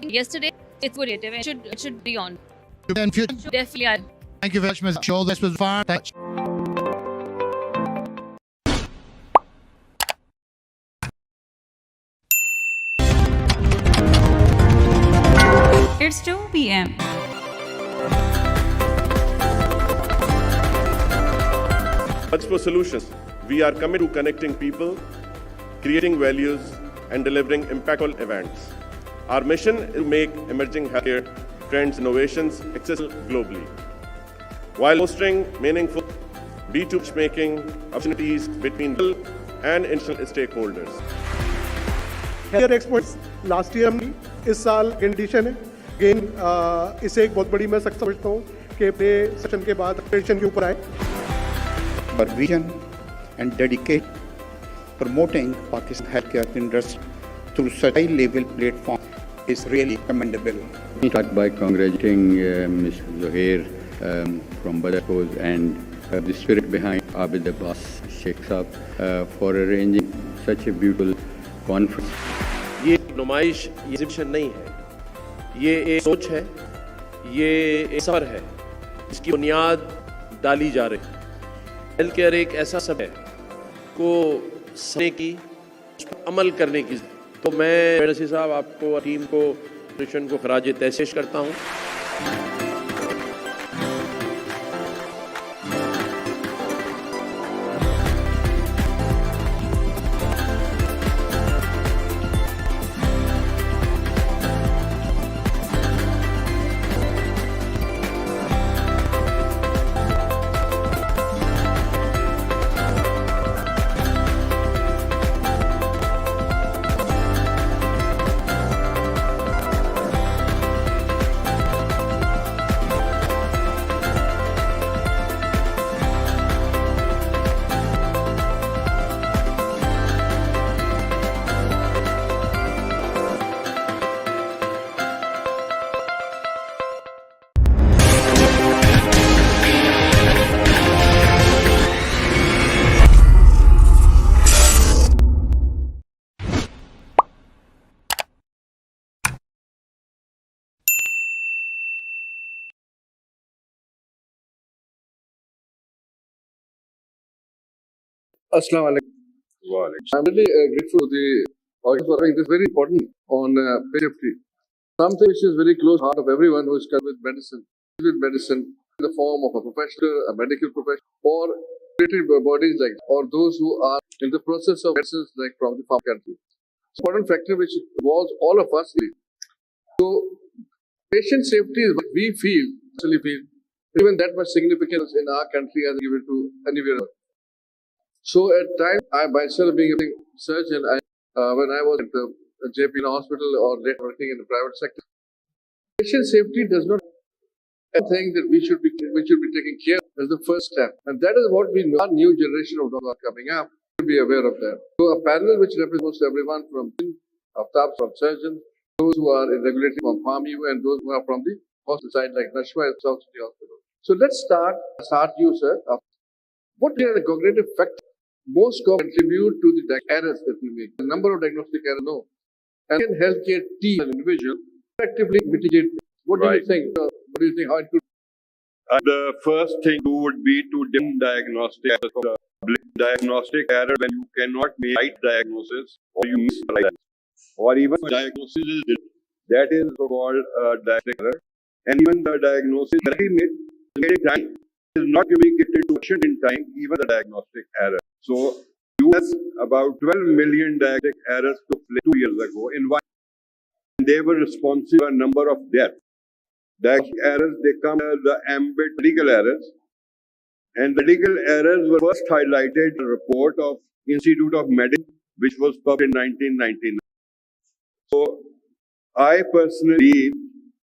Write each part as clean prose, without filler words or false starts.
yesterday. It's creative. It should be on. And future. Definitely. Thank you very much, Ms. Shaw. This was far. It's 2 p.m. Search for solutions. We are committed to connecting people, creating values, and delivering impactful events. Our mission is to make emerging healthcare trends, innovations accessible globally, while fostering meaningful B2B making opportunities between people and international stakeholders. Health experts last year हम इस साल addition है gain इसे एक बहुत बड़ी मैं success समझता हूँ कि अपने सेशन के बाद एडिशन के ऊपर आए Our vision and dedicate promoting Pakistan healthcare industry through such a high-level platform is really commendable. I'll start by congratulating Mr. Zuhair from Badar and the spirit behind Abid Abbas Sheikh Saab for arranging such a beautiful conference. ये नुमाइश ये exhibition नहीं है, ये एक सोच है, ये एक सफर है जिसकी बुनियाद डाली जा रही है। हेल्थ केयर एक ऐसा सब है को समझने की, उस पर अमल करने की। तो मैं नसीर साहब आपको टीम को मिशन को खराज तहसीस करता हूँ। Assalamu alaikum. I'm really grateful to the audience for having this very important on patient safety. Something which is very close to the heart of everyone who is concerned with medicine in the form of a professional, a medical professional, or related bodies like, or those who are in the process of medicines like from the farm country. It's an important factor which involves all of us. So, patient safety is what we actually feel, even that much significance in our country as given to anywhere else. So at times, I myself being a surgeon, when I was at the JP hospital or later working in the private sector, patient safety does not think that we should be taking care of as the first step. And that is what we know. Our new generation of doctors are coming up to be aware of that. So a panel which represents everyone from staff, from surgeons, those who are in regulatory from PharmU, and those who are from the hospital side like Nashwa and South City Hospital. So let's start you, sir. What are the cognitive factors most contribute to the errors that we make? The number of diagnostic errors, no. And can healthcare team an individual effectively mitigate? What do you think? What do you think? How it could? The first thing would be to dim diagnostic errors from the public. Diagnostic error when you cannot make right diagnosis or you miss the right or even diagnosis is that is called diagnostic error. And even the diagnosis that he made time is not communicated to patient in time, even the diagnostic error. So, US about 12 million diagnostic errors took place 2 years ago in one. They were responsible for a number of deaths. Diagnostic errors, they come as the ambit legal errors. And the legal errors were first highlighted in a report of Institute of Medicine, which was published in 1999. So, I personally believe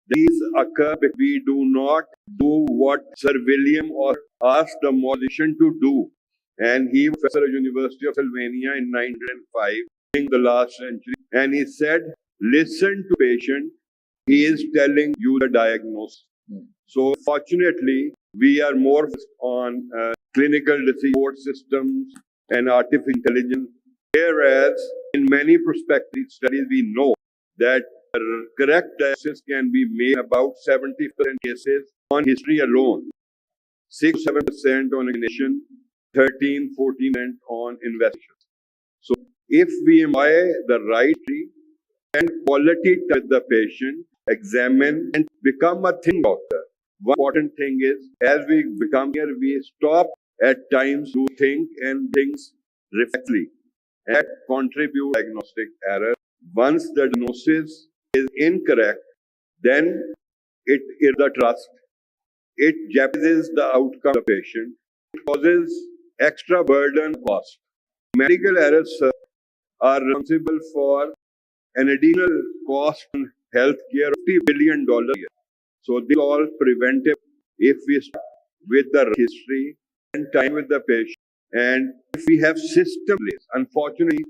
these occur if we do not do what Sir William or asked the mortician to do. And he was professor at the University of Pennsylvania in 1905 in the last century. And he said, listen to patient. He is telling you the diagnosis. So fortunately, we are more on clinical support systems and artificial intelligence. Whereas in many prospective studies, we know that correct diagnosis can be made about 70% cases on history alone, 6-7% on examination, 13-14% on investigation. So if we employ the right tree and quality with the patient, examine and become a thing doctor. One important thing is, as we become here, we stop at times to think and things reflexively. That contribute diagnostic error. Once the diagnosis is incorrect, then it is the trust. It jeopardizes the outcome of the patient. It causes extra burden cost. Medical errors are responsible for an additional cost on healthcare of $50 billion a year. So these are all preventive if we start with the history and time with the patient. And if we have systems, unfortunately,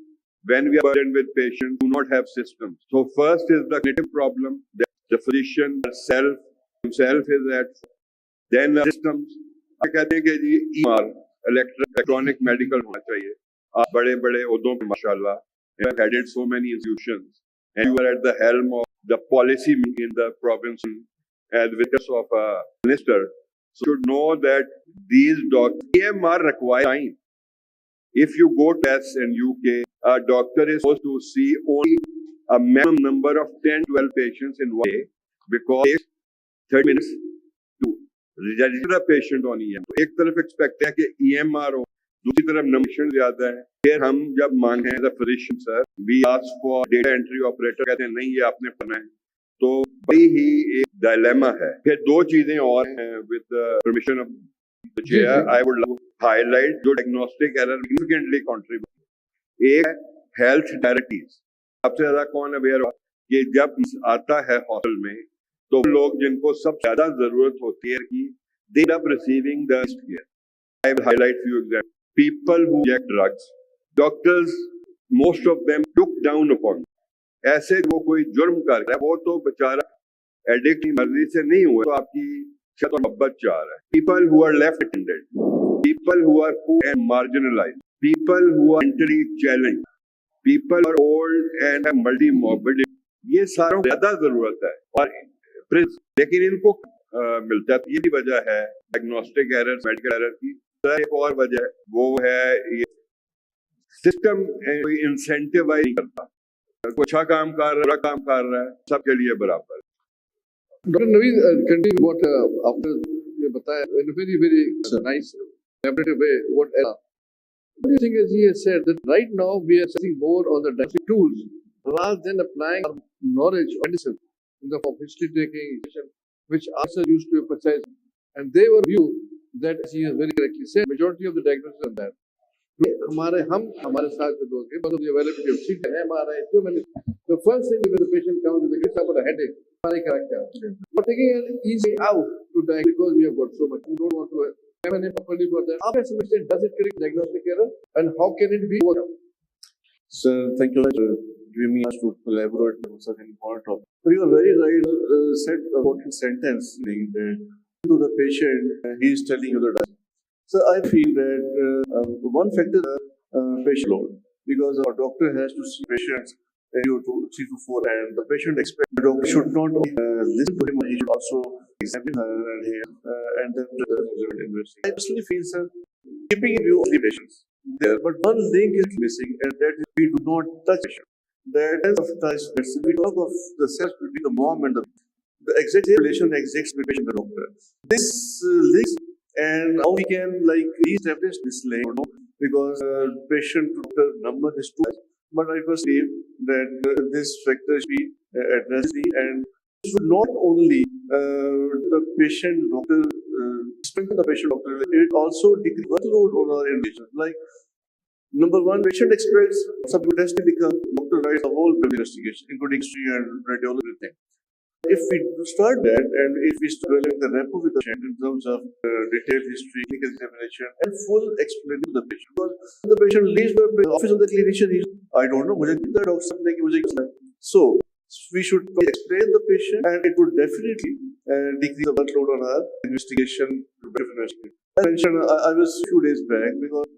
when we are burdened with patients, do not have systems. So first is the cognitive problem that the physician himself is at. Then systems. आप कहते हैं कि जी EMR, electronic medical होना चाहिए. आप बड़े-बड़े ओहदों पे माशाल्लाह, you have headed so many institutions, and you are at the helm of the policy in the province as witness of a minister. So you should know that these doctors, EMR require time. If you go to US and UK, a doctor is supposed to see only a minimum number of 10-12 patients in one day because it takes 30 minutes to register a patient on EMR. तो एक तरफ expect है कि EMR हो, दूसरी तरफ number ज्यादा है. फिर हम जब मांगे the physician sir, we ask for data entry operator, कहते हैं नहीं ये आपने पढ़ना है. तो बड़ी ही एक dilemma है. फिर दो चीजें और हैं with the permission of the chair, I would like to highlight जो diagnostic error significantly contribute. एक health disparities. सबसे ज्यादा कौन अवेयर हुआ कि जब आता है हॉस्पिटल में तो लोग जिनको सबसे ज्यादा जरूरत होती है कि they end up receiving the best care. I will highlight few examples. People who inject drugs, doctors, most of them look down upon. ऐसे वो कोई जुर्म कर रहा है, वो तो बेचारा एडिक्ट की मर्जी से नहीं हुआ, तो आपकी शायद मोहब्बत चाह रहा है. People who are left-handed, people who are poor and marginalized, people who are mentally challenged, people who are old and have multi-morbidity, ये सारों को ज्यादा जरूरत है. और लेकिन इनको मिलता है. ये भी वजह है डायग्नोस्टिक एरर, मेडिकल एरर की. एक और वजह वो है ये सिस्टम कोई इंसेंटिवाइज नहीं करता. कोई अच्छा काम कर रहा है, बुरा काम कर रहा है, सबके लिए बराबर. Dr. Naveed, continue what after you बताया in a very nice elaborative way. What do you think, as he has said, that right now we are seeing more on the diagnostic tools rather than applying our knowledge of medicine in the form of history taking, which others used to emphasize, and they were view that, as he has very correctly said, majority of the diagnosis are that. हमारे साथ जो लोग हैं, because of the availability of sick and MRI, so many. The first thing when the patient comes with a case about a headache, but taking an easy out to diagnose because we have got so much. We don't want to examine properly for that. After some extent, does it correct diagnostic error, and how can it be overcome? Sir, thank you for giving me a chance to elaborate on such an important topic. So you are very right. Said about the sentence that to the patient, he is telling you the diagnosis. So I feel that one factor is patient load, because our doctor has to see patients 2 to 3 to 4, and the patient expects the doctor should not listen to him, he should also examine her and then investigate. I personally feel, sir, keeping in view of the patients there, but one link is missing, and that is we do not touch patient. That is of touch. We talk of the self between the mom and the exact relation exists between patient and the doctor. This links, and how we can establish this link, because patient to doctor number is too high. But I first believe that this factor should be addressed, and should not only the patient doctor strengthen the patient doctor, it also decrease workload on our individuals. Like number one, patient expects some test to become doctor writes a whole investigation, including history and radiology, everything. If we start that, and if we start developing the rapport with the patient in terms of detailed history, clinical examination, and full explanation to the patient, because the patient leaves the office of the clinician, I don't know, so we should explain the patient, and it would definitely decrease the workload on our investigation. I mentioned I was a few days back, because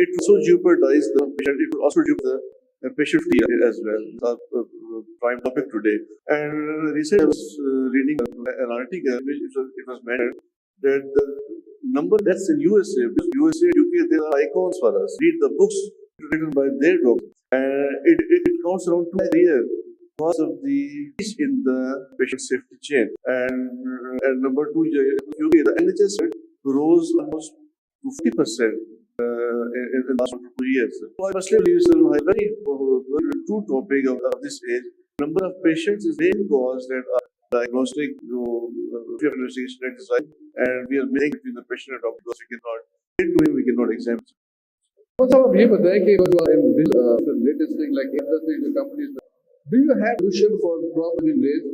it also jeopardized the patient. It would also jeopardize patient safety as well. That's our prime topic today. And recently I was reading an article in which it was mentioned that the number that's in USA, because USA, UK, they are icons for us. Read the books written by their doctors, and it counts around 2 a year because of the in the patient safety chain. And number two, UK, the NHS rose almost to 50% in the last 2 years. So I must believe it's a very true topic of this age. Number of patients is the main cause that are diagnostic investigation exercise, and we are making between the patient and doctor because we cannot examine. What's up here? But thank you in the latest thing like other things the companies. Do you have a solution for the problem in raised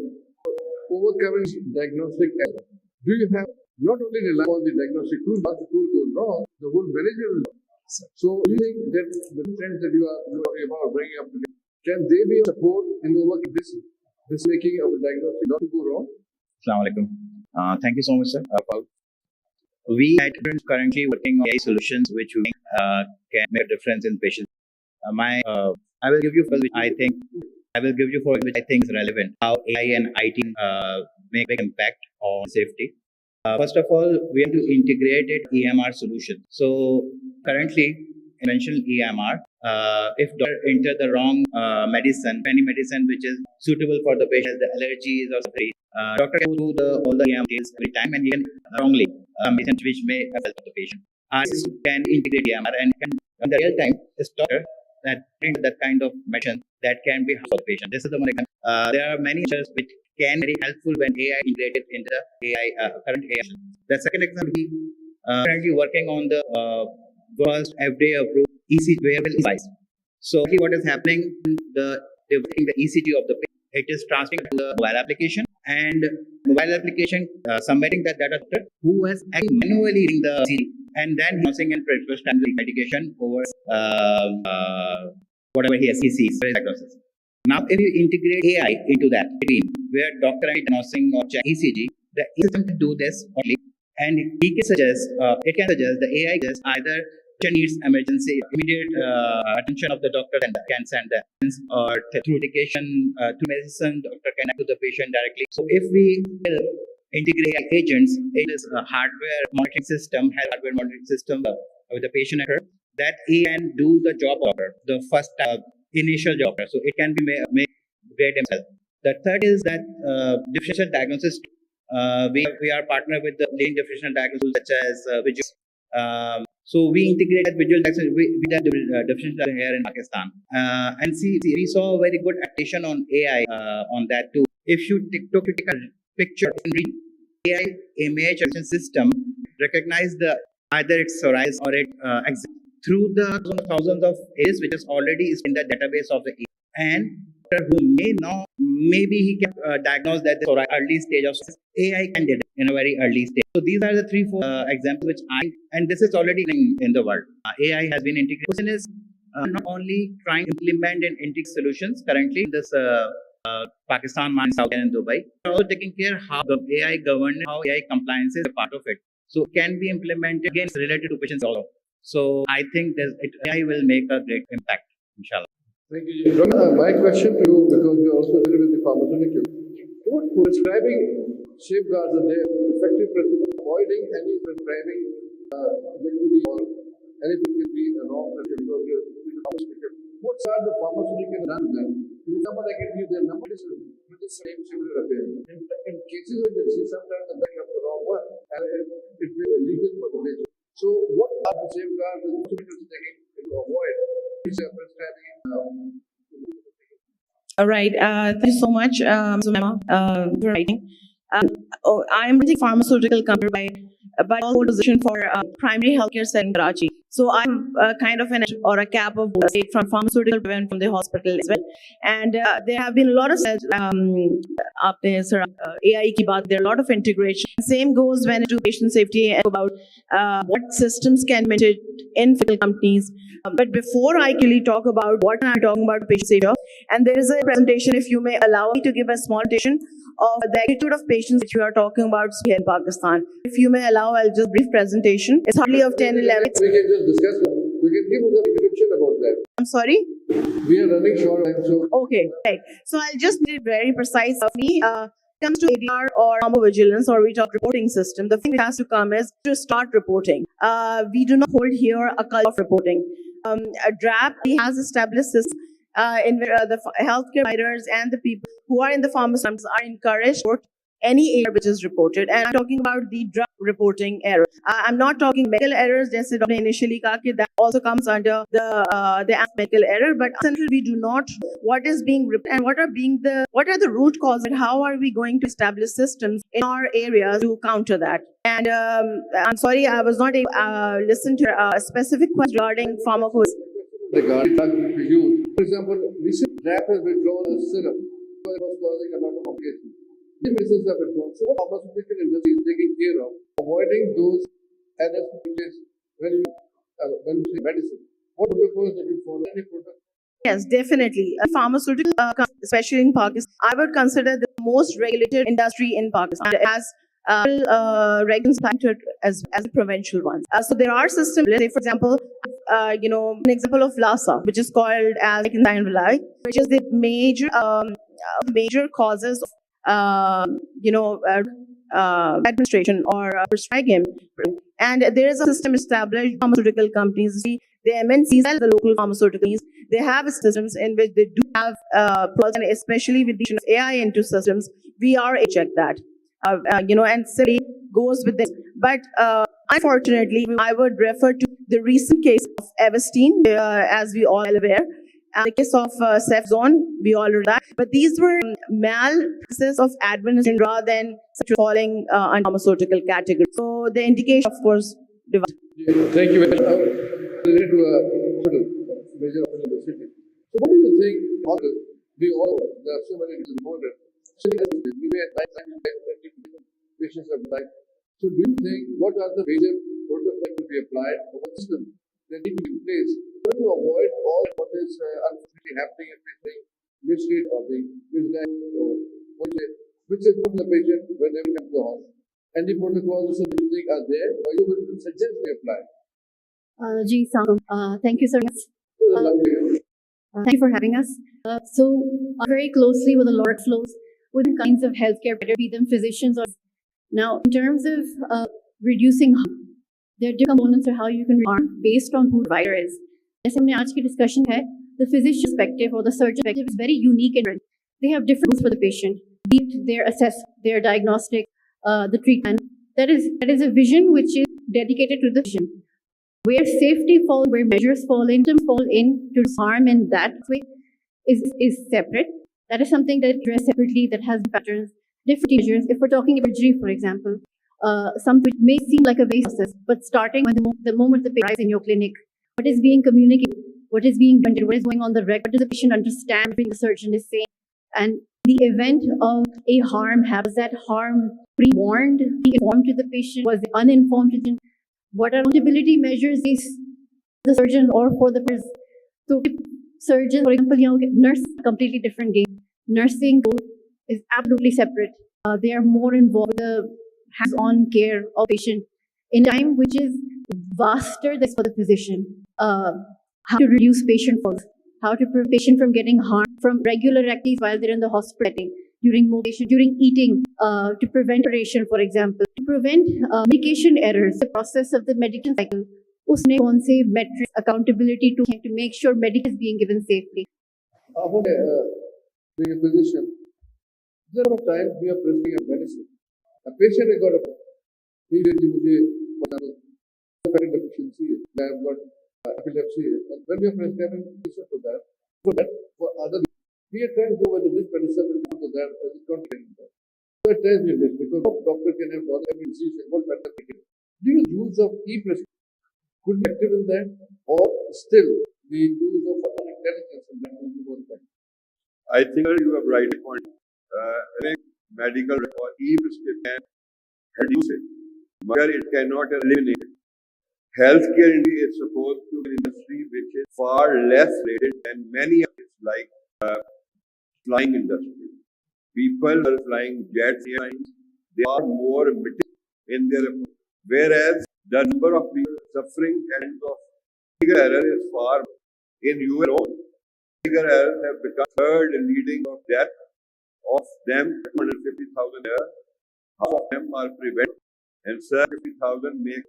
overcoming diagnostic error? Do you have not only rely on the diagnostic tool, but the tool goes wrong, the whole manager will wrong. So do you think that the trends that you are talking about bringing up today, can they be a support in overcoming this making of a diagnostic not to go wrong? Assalamu alaikum. Thank you so much, sir. We at currently working on AI solutions which we can make a difference in patients. I will give you for which I think is relevant. How AI and IT make big impact on safety. First of all, we have to integrate it EMR solution. So currently, I mentioned EMR. If doctor enter the wrong any medicine which is suitable for the patient, the allergies or something, doctor can do all the EMR details every time and he can wrongly medicine which may affect the patient. Our system can integrate EMR and can in the real time stop that kind of medicine that can be harmful for the patient. This is the one example. There are many features which can be very helpful when AI integrated into the current AI. The second example, we currently working on the first FDA approved ECG wearable device. So what is happening? The ECG of the patient, it is transferring to the mobile application, and mobile application submitting that data to who has actually manually reading the ECG, and then using and prescribing the medication over whatever he sees diagnosis. Now, if you integrate AI into that, where doctor is diagnosing or check ECG, the system can do this only, and it can suggest the AI suggests either patient needs immediate attention of the doctor, and can send the or through medication to medicine, doctor can connect to the patient directly. So if we will integrate AI agents in this hardware monitoring system with the patient at her, that AI can do the job order, the first initial job order. So it can be made great himself. The third is that differential diagnosis. We are partnered with the leading differential diagnosis such as visual. So we integrated visual diagnosis with the differential here in Pakistan. And we saw a very good addition on AI on that too. If you take a picture and read AI image recognition system, recognize either it's psoriasis or it exists through the thousands of areas which is already in the database of the AI. And who may know, maybe he can diagnose that the early stage of AI can do it in a very early stage. So these are the 3-4 examples which and this is already in the world. AI has been integrated. The question is not only trying to implement and integrate solutions currently in this Pakistan, South and Dubai, but also taking care how the AI governance, how AI compliance is a part of it. So can be implemented again related to patients also. So I think AI will make a great impact, inshallah. Thank you. My question to you, because you are also dealing with the pharmaceutical, what prescribing safeguards are there, effective avoiding any prescribing liquidity or anything can be a wrong prescription because you're the pharmaceutical. What are the pharmaceutical runs then? If someone I can give their number with the same similar affair. In cases like this, sometimes the back of the wrong one and it will be illegal for the patient. So what are the safeguards the hospital is taking to avoid prescribing? All right. Thank you so much, Mema, for writing. I am running pharmaceutical company by all position for primary healthcare setting in Karachi. So I'm kind of a cap of state from pharmaceutical prevent from the hospital as well. And there have been a lot of up there, AI ki baat, there are a lot of integration. Same goes when to patient safety and about what systems can be implemented in pharmaceutical companies. But before I really talk about what I'm talking about patient safety, and there is a presentation, if you may allow me to give a small presentation of the attitude of patients which we are talking about here in Pakistan. If you may allow, I'll just brief presentation. It's hardly of 10-11. We can just discuss. can give us a description about that. I'm sorry. We are running short on time, so Okay, right. So I'll just be very precise. For me, comes to ADR or pharmacovigilance, or we talk reporting system, the thing that has to come is to start reporting. We do not hold here a culture of reporting. DRAP has established this in where the healthcare providers and the people who are in the pharmacies are encouraged to report any error which is reported. And I'm talking about the drug reporting error. I'm not talking medical errors, just initially that also comes under the medical error, but essentially we do not what is being reported and what are the root causes and how are we going to establish systems in our areas to counter that. And I'm sorry, I was not able to listen to a specific question regarding pharmacovigilance. regarding drugs which we use. For example, recent DRAP has withdrawn a syrup that was causing a lot of complications. The medicines have withdrawn. So what pharmaceutical industry is taking care of avoiding those adverse effects when you say medicine? What protocols that you follow? Any protocol? Yes, definitely. A pharmaceutical, especially in Pakistan, I would consider the most regulated industry in Pakistan. It has regulations as provincial ones. So there are systems. Let's say, for example, an example of Lhasa, which is called as which is the major causes of administration or prescribing. And there is a system established. Pharmaceutical companies, the MNCs, the local pharmaceutical companies, they have systems in which they do have, and especially with the addition of AI into systems, we are able to check that. And Siri goes with this. But unfortunately, I would refer to the recent case of Everstein, as we all are aware. And the case of Cefzone, we all know that. But these were malpractices of administration rather than falling under pharmaceutical category. So the indication, of course, divided. Thank you very much. Related to a major hospital in the city. So what do you think? We all there are so many reported. We may at 9 patients have died. So do you think what are the major protocols to be applied or what system that need to be in place to avoid all what is unfortunately happening and being misread or being misled or which is from the patient whenever they come to the hospital? Any protocols that you think are there or you would suggest they apply? Thank you so much. Thank you for having us. So, very closely with the workflows, with the kinds of healthcare, whether be them physicians or. Now, in terms of reducing harm, there are different components of how you can reduce harm based on who the provider is. As हमने आज की discussion है, the physician perspective or the surgeon perspective is very unique and different. They have different goals for the patient, be it their assessment, their diagnostic, the treatment. That is a vision which is dedicated to the vision. Where safety falls, where measures fall in, to harm in that way is separate. That is something that is addressed separately, that has patterns, different measures. If we're talking about surgery, for example, something which may seem like a basic process, but starting when the moment the patient arrives in your clinic, what is being communicated, what is being done, what is going on the record, what does the patient understand what the surgeon is saying, and the event of a harm, has that harm pre-warned, informed to the patient, was it uninformed to the patient? What are accountability measures the surgeon or for the person? So surgeons, for example, nurse, completely different game. Nursing is absolutely separate. They are more involved with the hands-on care of patient in time, which is vaster than for the physician. How to reduce patient falls, how to prevent patient from getting harmed from regular activities while they're in the hospital setting, during mobilization, during eating, to prevent operation, for example, to prevent medication errors, the process of the medication cycle. Usne kaun se metrics, accountability to make sure medication is being given safely. Being a physician, there are times we are prescribing a medicine. A patient has got a deficiency, I have got epilepsy. When we are prescribing medicine for that, for other, we are trying to go whether this medicine will go to that, or it's not getting that. So at times we miss because doctor can have all every disease and what better taken. Do you use of e-prescription could be active in that, or still the use of intelligence in that will be more effective? I think you have right point. I think medical or e-prescription can reduce it, but it cannot eliminate it. Healthcare is supposed to be an industry which is far less rated than many others, like flying industry. People are flying jets, airlines, they are more meticulous in their approach. Whereas the number of people suffering and of Bigger error is far in you alone. Bigger errors have become third leading of death of them 250,000 a year. Half of them are prevented, and 50,000 make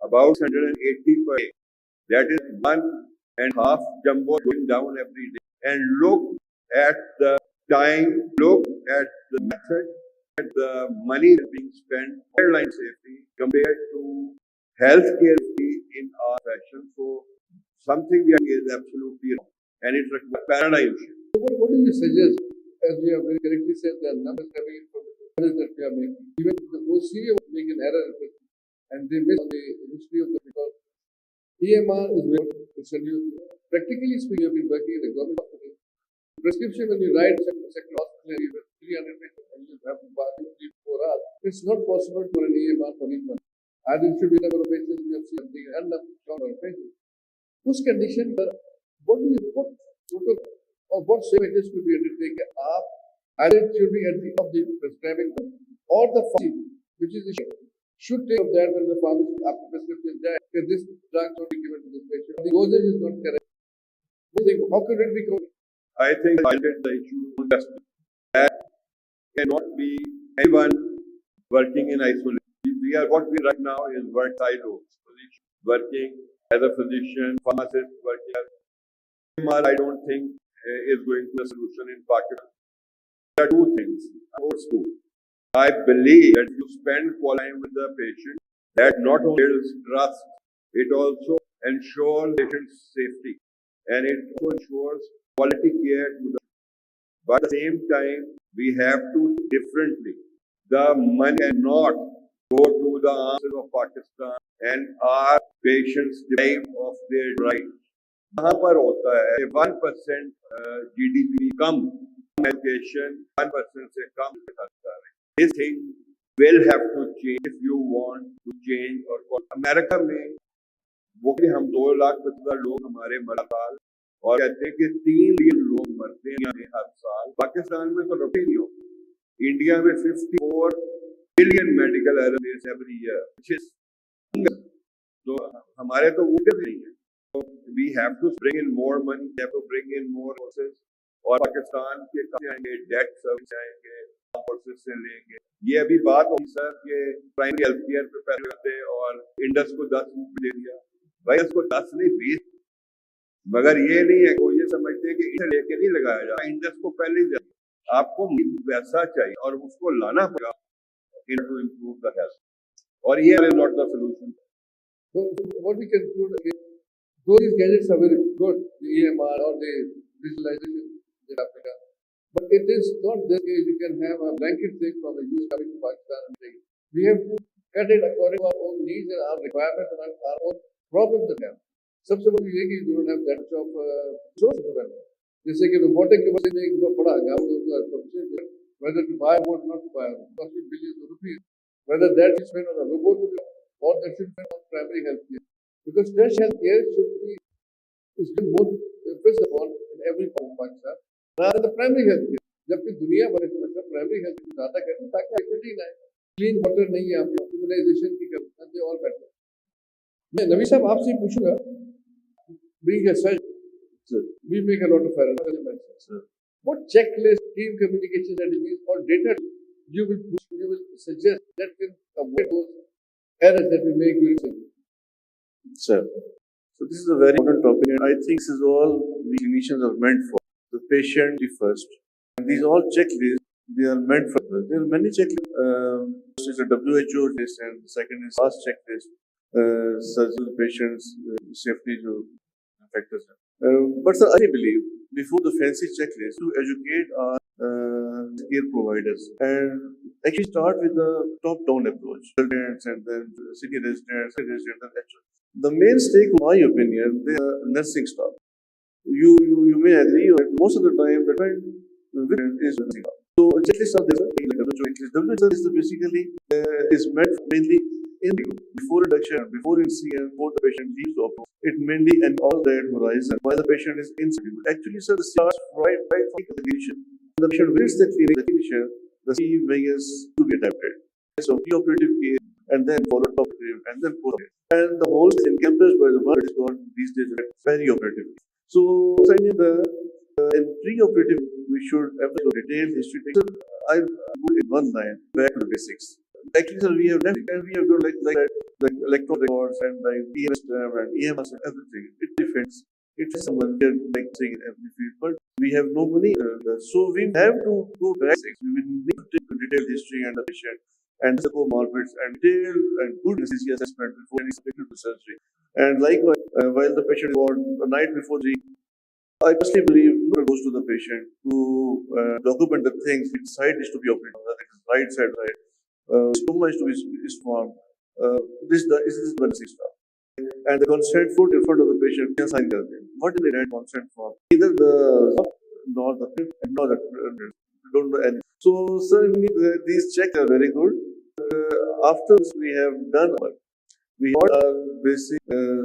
about 180 per day. That is 1.5 jumbo going down every day. And look at the time, look at the method, at the money being spent on airline safety compared to healthcare in our fashion. So something we are doing is absolutely wrong, and it requires paradigm shift. So what do you suggest? As we have very correctly said, there are numbers coming in from the errors that we are making. Even the most senior ones make an error, and they miss on the history of the because EMR is very introduced. Practically speaking, you have been working in a government hospital. Prescription when you write second hospital, you have 300 patients and you have to pass 3-4 hours. It's not possible for an EMR for each one. Either it should be number of patients you have seen and number of patients. Whose condition, what protocol or what measures could be undertaken are either it should be at the of the prescribing or the pharmacy, which is the should take of that when the pharmacy after prescription that this drug not be given to this patient. The dosage is not correct. How could it be correct? I think I did the issue that cannot be anyone working in isolation. What we right now is work silos. Working as a physician, pharmacist, working as EMR, I don't think is going to be a solution in Pakistan. There are two things. Old school. I believe that you spend quality time with the patient, that not only builds trust, it also ensures patient's safety, and it also ensures quality care to the. But at the same time, we have to differently. The money cannot go to the arms of Pakistan and our patients deprive of their rights. कहाँ पर होता है 1% GDP कम education 1% से कम खर्चा है. This thing will have to change if you want to change. और America में वो कि हम 2,50,000 लोग हमारे मर साल और कहते हैं कि 3 मिलियन लोग मरते हैं हर साल. पाकिस्तान में तो रुपये नहीं होते. इंडिया में 54 billion medical errors every year, which is so हमारे तो वो नहीं है. So we have to bring in more money, we have to bring in more resources. और पाकिस्तान के कहाँ आएंगे, डेट सर्विस आएंगे, फोर्सेस से लेंगे. ये अभी बात होगी सर कि प्राइमरी हेल्थ केयर पे पैसे होते और इंडस को 10 दे दिया. भाई इसको 10 नहीं 20, मगर ये नहीं है वो ये समझते हैं कि इसे लेके नहीं लगाया जाए. इंडस को पहले ही चाहिए, आपको पैसा चाहिए और उसको लाना पड़ेगा to improve the health. Or here is not the solution. So what we can conclude is, though these gadgets are very good, the EMR or the visualization in Africa, but it is not the case you can have a blanket thing from a use coming to Pakistan and saying, we have to cut it according to our own needs and our requirements and our own problems that we have. सबसे बड़ी ये कि you don't have that much of resources available. जैसे कि robotic के बारे में एक बड़ा हंगामा whether to buy or not to buy, costing billions of rupees, whether that is spent on a robot or that should be spent on primary health care. Because fresh health care should be is more focused upon in every part of Pakistan rather than the primary health care. जबकि दुनिया भर में मतलब primary health care ज़्यादा करते हैं ताकि activity ना clean water नहीं है, आपको immunization की करते हैं और better. मैं नवी साहब आपसे पूछूंगा, being a surgeon, we make a lot of errors. What checklist, team communication strategies, or data you will suggest that can avoid those errors that we make during surgery? Sir, so this is a very important topic, and I think this is all the clinicians are meant for. The patient first. And these all checklists, they are meant for us. There are many checklists. It's a WHO list, and the second is last checklist. Surgical patients, safety factors. But sir, I believe before the fancy checklist to educate our care providers and actually start with the top-down approach. Residents and then city residents, and actually. The main stake, in my opinion, they are nursing staff. You may agree that most of the time the trend is nursing staff. So checklist are there. WHO is basically is meant mainly in before induction, before incident, before the patient leaves the operating. It mainly and all that horizon while the patient is inside. Actually, sir, the starts right from the clinician. The patient visits the clinician, the CE is to be adapted. So, preoperative care, and then followed operative, and then post-operative. And the whole is encompassed by the one that is called these days peri-operative. So, in pre-operative, we should emphasize detailed history. I put in one line back to the basics. Actually, sir, we have left and we have done like that, like electron records and like EMS and EMS and everything. It depends. It's someone here like saying in every field, but we have no money. So we have to go back. We will need to take the detailed history and the patient and the comorbids and detailed and good necessity assessment before any subject to surgery. And likewise, while the patient is born the night before the I personally believe no goes to the patient to document the things which side is to be operated on, whether it is right side, right, stoma is to be formed. This is the nursing staff. And the consent form in front of the patient can sign the what is the right consent form? Either the nor the nor the don't know any. So certainly these checks are very good. After we have done we have our basic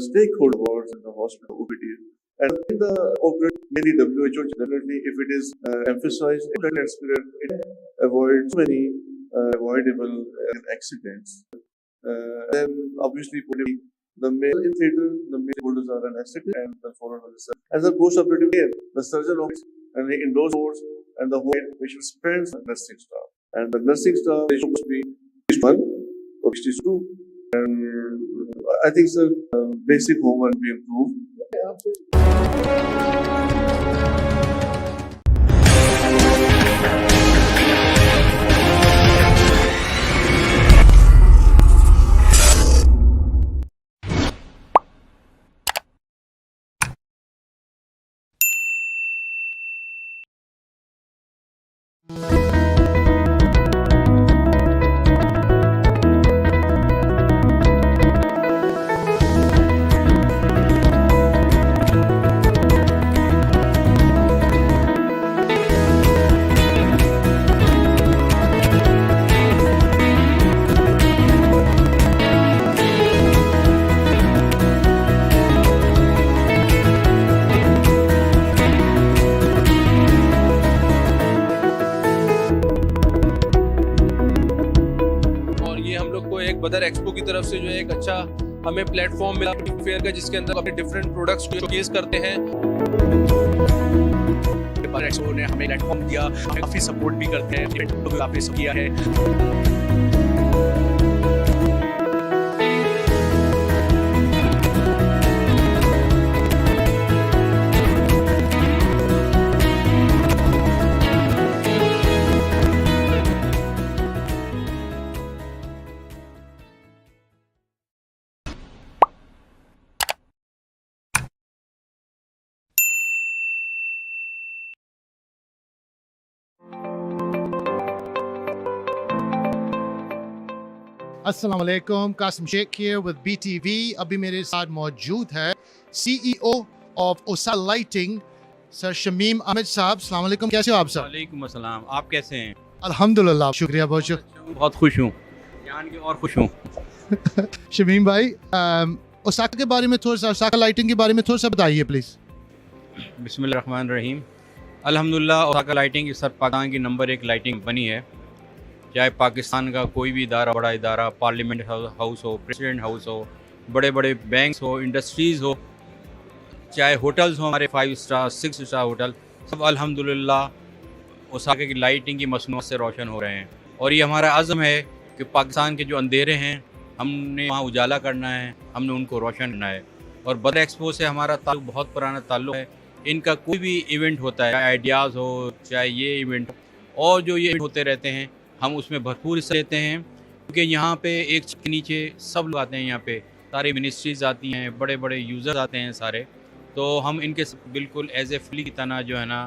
stakeholder boards in the hospital OPD. And in the operative, many WHO generally, if it is emphasized, it avoids many avoidable accidents. Then obviously the male in theater, the male holders are anesthetic and the followed by the surgeon. As a post-operative care, the surgeon operates and the indoor wards and the whole patient spends the nursing staff. And the nursing staff they should be at least 1 or at least 2. And I think sir, basic homework be improved. बदर expo की तरफ से जो है एक अच्छा हमें platform मिला फेयर का जिसके अंदर अपने डिफरेंट प्रोडक्ट्स को शोकेस करते हैं। बदर एक्सपो ने हमें प्लेटफॉर्म दिया, काफ़ी सपोर्ट भी करते हैं, काफ़ी सपोर्ट किया है। अस्सलाम वालेकुम, Qasim Sheikh here with BTV। अभी मेरे साथ मौजूद है CEO of OSA Lighting sir Shamim Ahmed साहब। अस्सलाम वालेकुम, कैसे हो आप सर? वालेकुम अस्सलाम, आप कैसे हैं? अल्हम्दुलिल्लाह, शुक्रिया, बहुत शुक्रिया। बहुत खुश हूँ, जान के और खुश हूँ। शमीम भाई, ओसाका के बारे में थोड़ा सा, ओसाका लाइटिंग के बारे में थोड़ा सा बताइए प्लीज़। बिस्मिल्लाहिर्रहमानिर्रहीम। अल्हम्दुलिल्लाह ओसाका लाइटिंग इस पाकिस्तान की नंबर 1 लाइटिंग बनी है। चाहे पाकिस्तान का कोई भी इदारा, बड़ा इदारा, पार्लियामेंट हाउस हो, प्रेसिडेंट हाउस हो, बड़े बड़े बैंक्स हो, इंडस्ट्रीज़ हो, चाहे होटल्स हो, हमारे 5 स्टार 6 स्टार होटल, सब अल्हम्दुलिल्लाह ओसाका की लाइटिंग की मसनूआत से रोशन हो रहे हैं। और ये हमारा अज़्म है कि पाकिस्तान के जो अंधेरे हैं हमने वहाँ उजाला करना है, हमने उनको रोशन करना है। और बदर एक्सपो से हमारा ताल्लुक़ बहुत पुराना ताल्लुक़ है। इनका कोई भी इवेंट होता है, आइडियाज़ हो, चाहे ये इवेंट और जो ये होते रहते हैं, हम उसमें भरपूर हिस्सा लेते हैं, क्योंकि यहाँ पे एक के नीचे सब लोग आते हैं। यहाँ पे सारी मिनिस्ट्रीज़ आती हैं, बड़े बड़े यूज़र्स आते हैं सारे, तो हम इनके बिल्कुल एज ए फ्ली की तरह जो है ना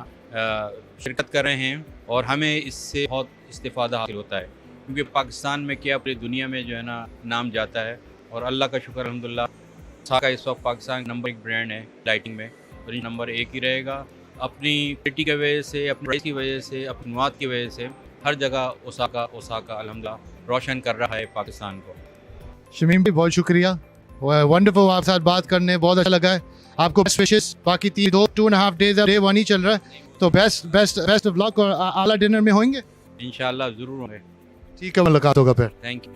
शिरकत कर रहे हैं और हमें इससे बहुत इस्तिफ़ादा हासिल होता है, क्योंकि पाकिस्तान में क्या पूरी दुनिया में जो है ना नाम जाता है। और अल्लाह का शुक्र अल्हम्दुलिल्लाह, ओसाका इस वक्त पाकिस्तान का नंबर 1 ब्रांड है लाइटिंग में, और ये नंबर 1 ही रहेगा। अपनी क्वालिटी की वजह से, अपनी प्राइस की वजह से, अपनी नुआत की वजह से हर जगह ओसाका अल्हम्दुलिल्लाह रोशन कर रहा है पाकिस्तान को। शमीम भाई बहुत शुक्रिया, वंडरफुल, आपके साथ बात करने बहुत अच्छा लगा है। आपको बेस्ट विशेस, बाकी 2.5 डेज डे 1 ही चल रहा है, तो बेस्ट ऑफ लक और आला डिनर में होंगे इंशाल्लाह ज़रूर होंगे। ठीक है, मुलाकात होगा फिर। Thank you.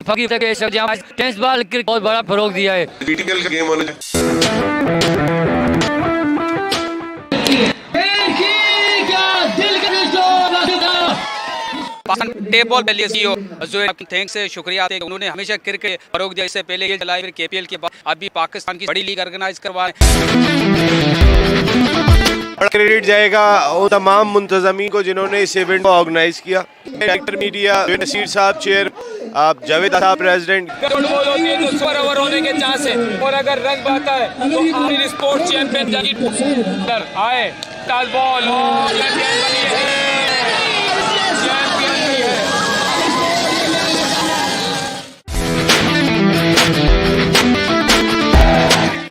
फकीर तक टेनिस बॉल क्रिकेट बहुत बड़ा फरोग दिया है। बीटीपीएल का गेम होने टेप बॉल पहले सीईओ जो थैंक्स से शुक्रिया आते हैं उन्होंने हमेशा क्रिकेट फरोग दिया। इससे पहले ये चलाई, फिर केपीएल के बाद अभी पाकिस्तान की बड़ी लीग ऑर्गेनाइज करवाए। क्रेडिट जाएगा उन तमाम मुंतजमीन को जिन्होंने इस इवेंट को ऑर्गेनाइज किया। डायरेक्टर मीडिया नसीर साहब चेयर, जावेद साहब प्रेसिडेंट। फुटबॉल होती है तो सुपर ओवर होने के चांस है, और अगर रन पाता है तो आखिर स्पोर्ट चैंपियन आए टॉस बॉल चैंपियन बनी है, चैंपियन भी है।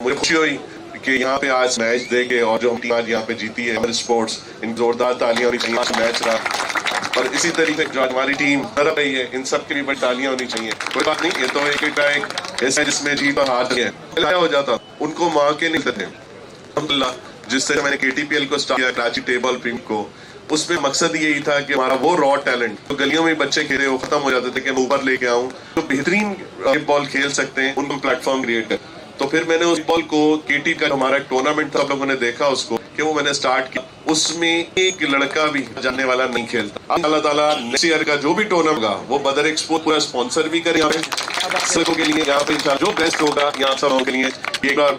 मुझे खुशी हुई कि यहाँ पे आज मैच देखे और जो हम टीम आज यहाँ पे जीती है हमारे स्पोर्ट्स, इन जोरदार तालियां होनी चाहिए। मैच रहा और इसी तरीके जो हमारी टीम कर रही है इन सब की भी बड़ी तालियां होनी चाहिए। कोई बात नहीं, ये तो एक ऐसा है जिसमें जीत और हार है हो जाता, उनको माँ के नहीं थे। अल्हम्दुलिल्लाह जिस तरह मैंने केटीपीएल को स्टार्ट किया, कराची टेबल प्रीम को, उसमें मकसद यही था कि हमारा वो रॉ टैलेंट तो गलियों में बच्चे खेले वो खत्म हो जाते थे कि हम ऊपर लेके आऊं तो बेहतरीन बॉल खेल सकते हैं, उनको प्लेटफॉर्म क्रिएट कर। तो फिर मैंने उस बॉल को केटी का हमारा टूर्नामेंट था, आप लोगों ने देखा उसको कि वो मैंने स्टार्ट किया, उसमें एक लड़का भी जाने वाला नहीं खेलता। अल्लाह ताला नेक्स्ट ईयर का जो भी टूर्नामेंट होगा वो बदर एक्सपो पूरा स्पॉन्सर भी करे यहाँ पे सबों के लिए। यहाँ पे इंशाल्लाह जो बेस्ट होगा यहाँ सब लोगों के लिए एक बार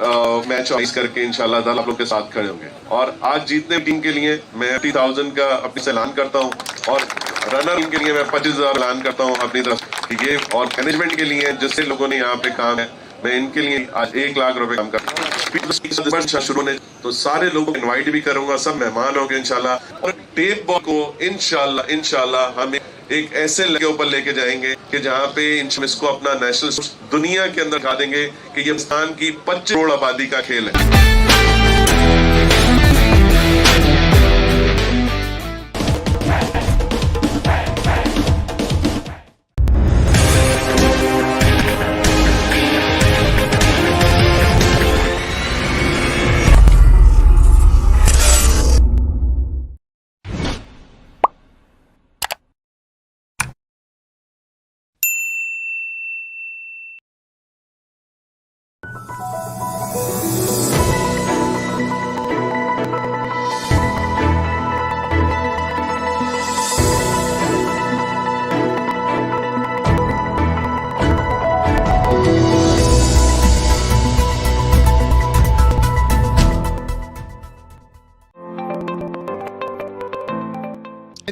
मैच ऑर्गेनाइज करके इंशाल्लाह ताला आप लोग के साथ खड़े होंगे। और आज जीतने टीम के लिए मैं 50,000 का अपनी से ऐलान करता हूँ और रनर टीम के लिए मैं 25,000 ऐलान करता हूँ अपनी तरफ। ये और मैनेजमेंट के लिए जिससे लोगों ने यहाँ पे काम है मैं इनके लिए आज 1 लाख रुपए काम करता हूँ। शुरू ने तो सारे लोगों को इनवाइट भी करूंगा, सब मेहमान होंगे इंशाल्लाह। और टेप बॉल को इंशाल्लाह हम एक ऐसे के ऊपर लेके जाएंगे कि जहाँ पे इसको अपना नेशनल दुनिया के अंदर दिखा देंगे कि ये पाकिस्तान की 25 करोड़ आबादी का खेल है।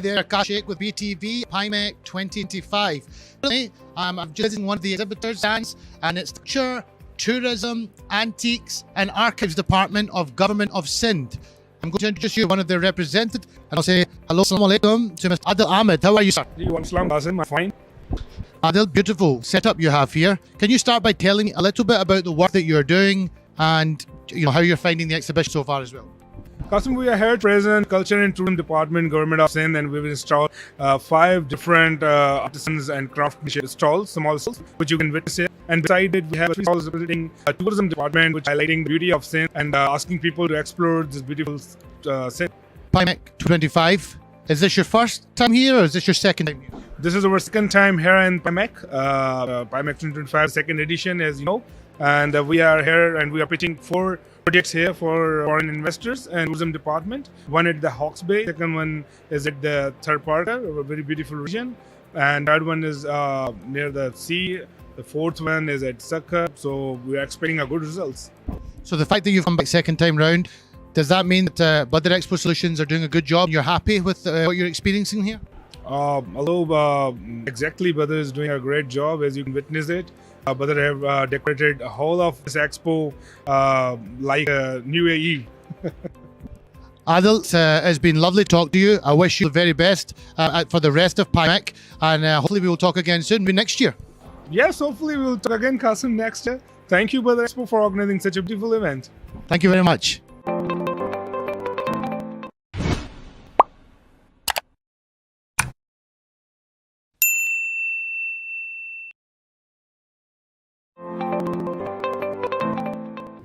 There, Akash Sheikh with BTV, PIMEC 2025. I'm just in one of the exhibitors stands, and it's Culture, Tourism, Antiques and Archives Department of Government of Sindh. I'm going to introduce you one of their representatives, and I'll say hello, assalamu alaikum to Mr. Adil Ahmed. How are you, sir? I'm fine. Adil, beautiful setup you have here. Can you start by telling me a little bit about the work that you're doing and how you're finding the exhibition so far as well? Qasim, we are here present Culture and Tourism Department, Government of Sindh, and we will install 5 different artisans and craftsmanship stalls, small stalls, which you can witness here. And beside it, we have 3 stalls representing Tourism Department, which highlighting the beauty of Sindh and asking people to explore this beautiful Sindh. PIMEC 2025. Is this your first time here or is this your second time here? This is our second time here in PIMEC. PIMEC 2025 second edition, as you know. And we are here and we are pitching 4 projects here for foreign investors and tourism department. One at the Hawke's Bay, second one is at the Third Parker, a very beautiful region, and third one is near the sea. The fourth one is at Sukkot. So we are expecting a good results. So the fact that you've come back second time round, does that mean that Badar Expo Solutions are doing a good job? You're happy with what you're experiencing here? Although exactly, Badar is doing a great job, as you can witness it. Badar have decorated a whole of this expo like a new AE. Adil, it's been lovely to talk to you. I wish you the very best for the rest of PIMEC, and hopefully we will talk again soon, maybe next year. Yes, hopefully we will talk again, Qasim, next year. Thank you, Badar Expo, for organizing such a beautiful event. Thank you very much.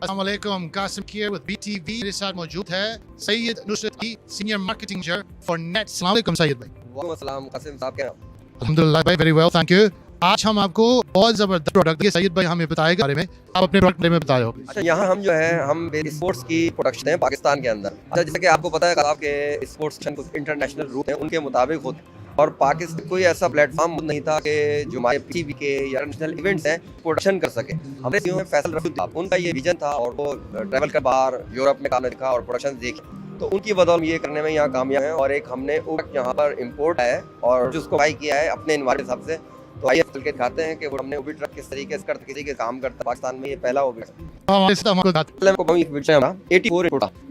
अस्सलाम वालेकुम, Qasim here with BTV. मेरे साथ मौजूद है सैयद नुसरत की senior marketing for net. अस्सलाम वालेकुम सैयद भाई। वालेकुम अस्सलाम, कासिम साहब क्या? अल्हम्दुलिल्लाह भाई, very well, thank you. आज हम आपको बहुत जबरदस्त प्रोडक्ट, ये सैयद भाई हमें बताएगा बारे में, आप अपने प्रोडक्ट बारे में बताए हो। अच्छा, यहाँ हम जो है हम स्पोर्ट्स की प्रोडक्शन है पाकिस्तान के अंदर। अच्छा, जैसे कि आपको पता है आपके स्पोर्ट्स कुछ इंटरनेशनल रूल हैं उनके मुताबिक होते हैं, और पाकिस्तान कोई ऐसा प्लेटफॉर्म नहीं था कि जो हमारे पीसीबी के या इंटरनेशनल इवेंट्स हैं प्रोडक्शन कर सके। हमने सीओ में फैसल रफीक, उनका ये विजन था और वो ट्रैवल कर बाहर यूरोप में काम देखा और प्रोडक्शन देखी, तो उनकी बदौलत ये करने में यहाँ कामयाब है। और एक हमने यहाँ पर इम्पोर्ट है और जिसको बाई किया है अपने इन्वायरमेंट हिसाब से। तो आइए चल के दिखाते हैं कि वो हमने ओबी ट्रक किस तरीके से करते, किसी के काम करता पाकिस्तान में। ये पहला ओबी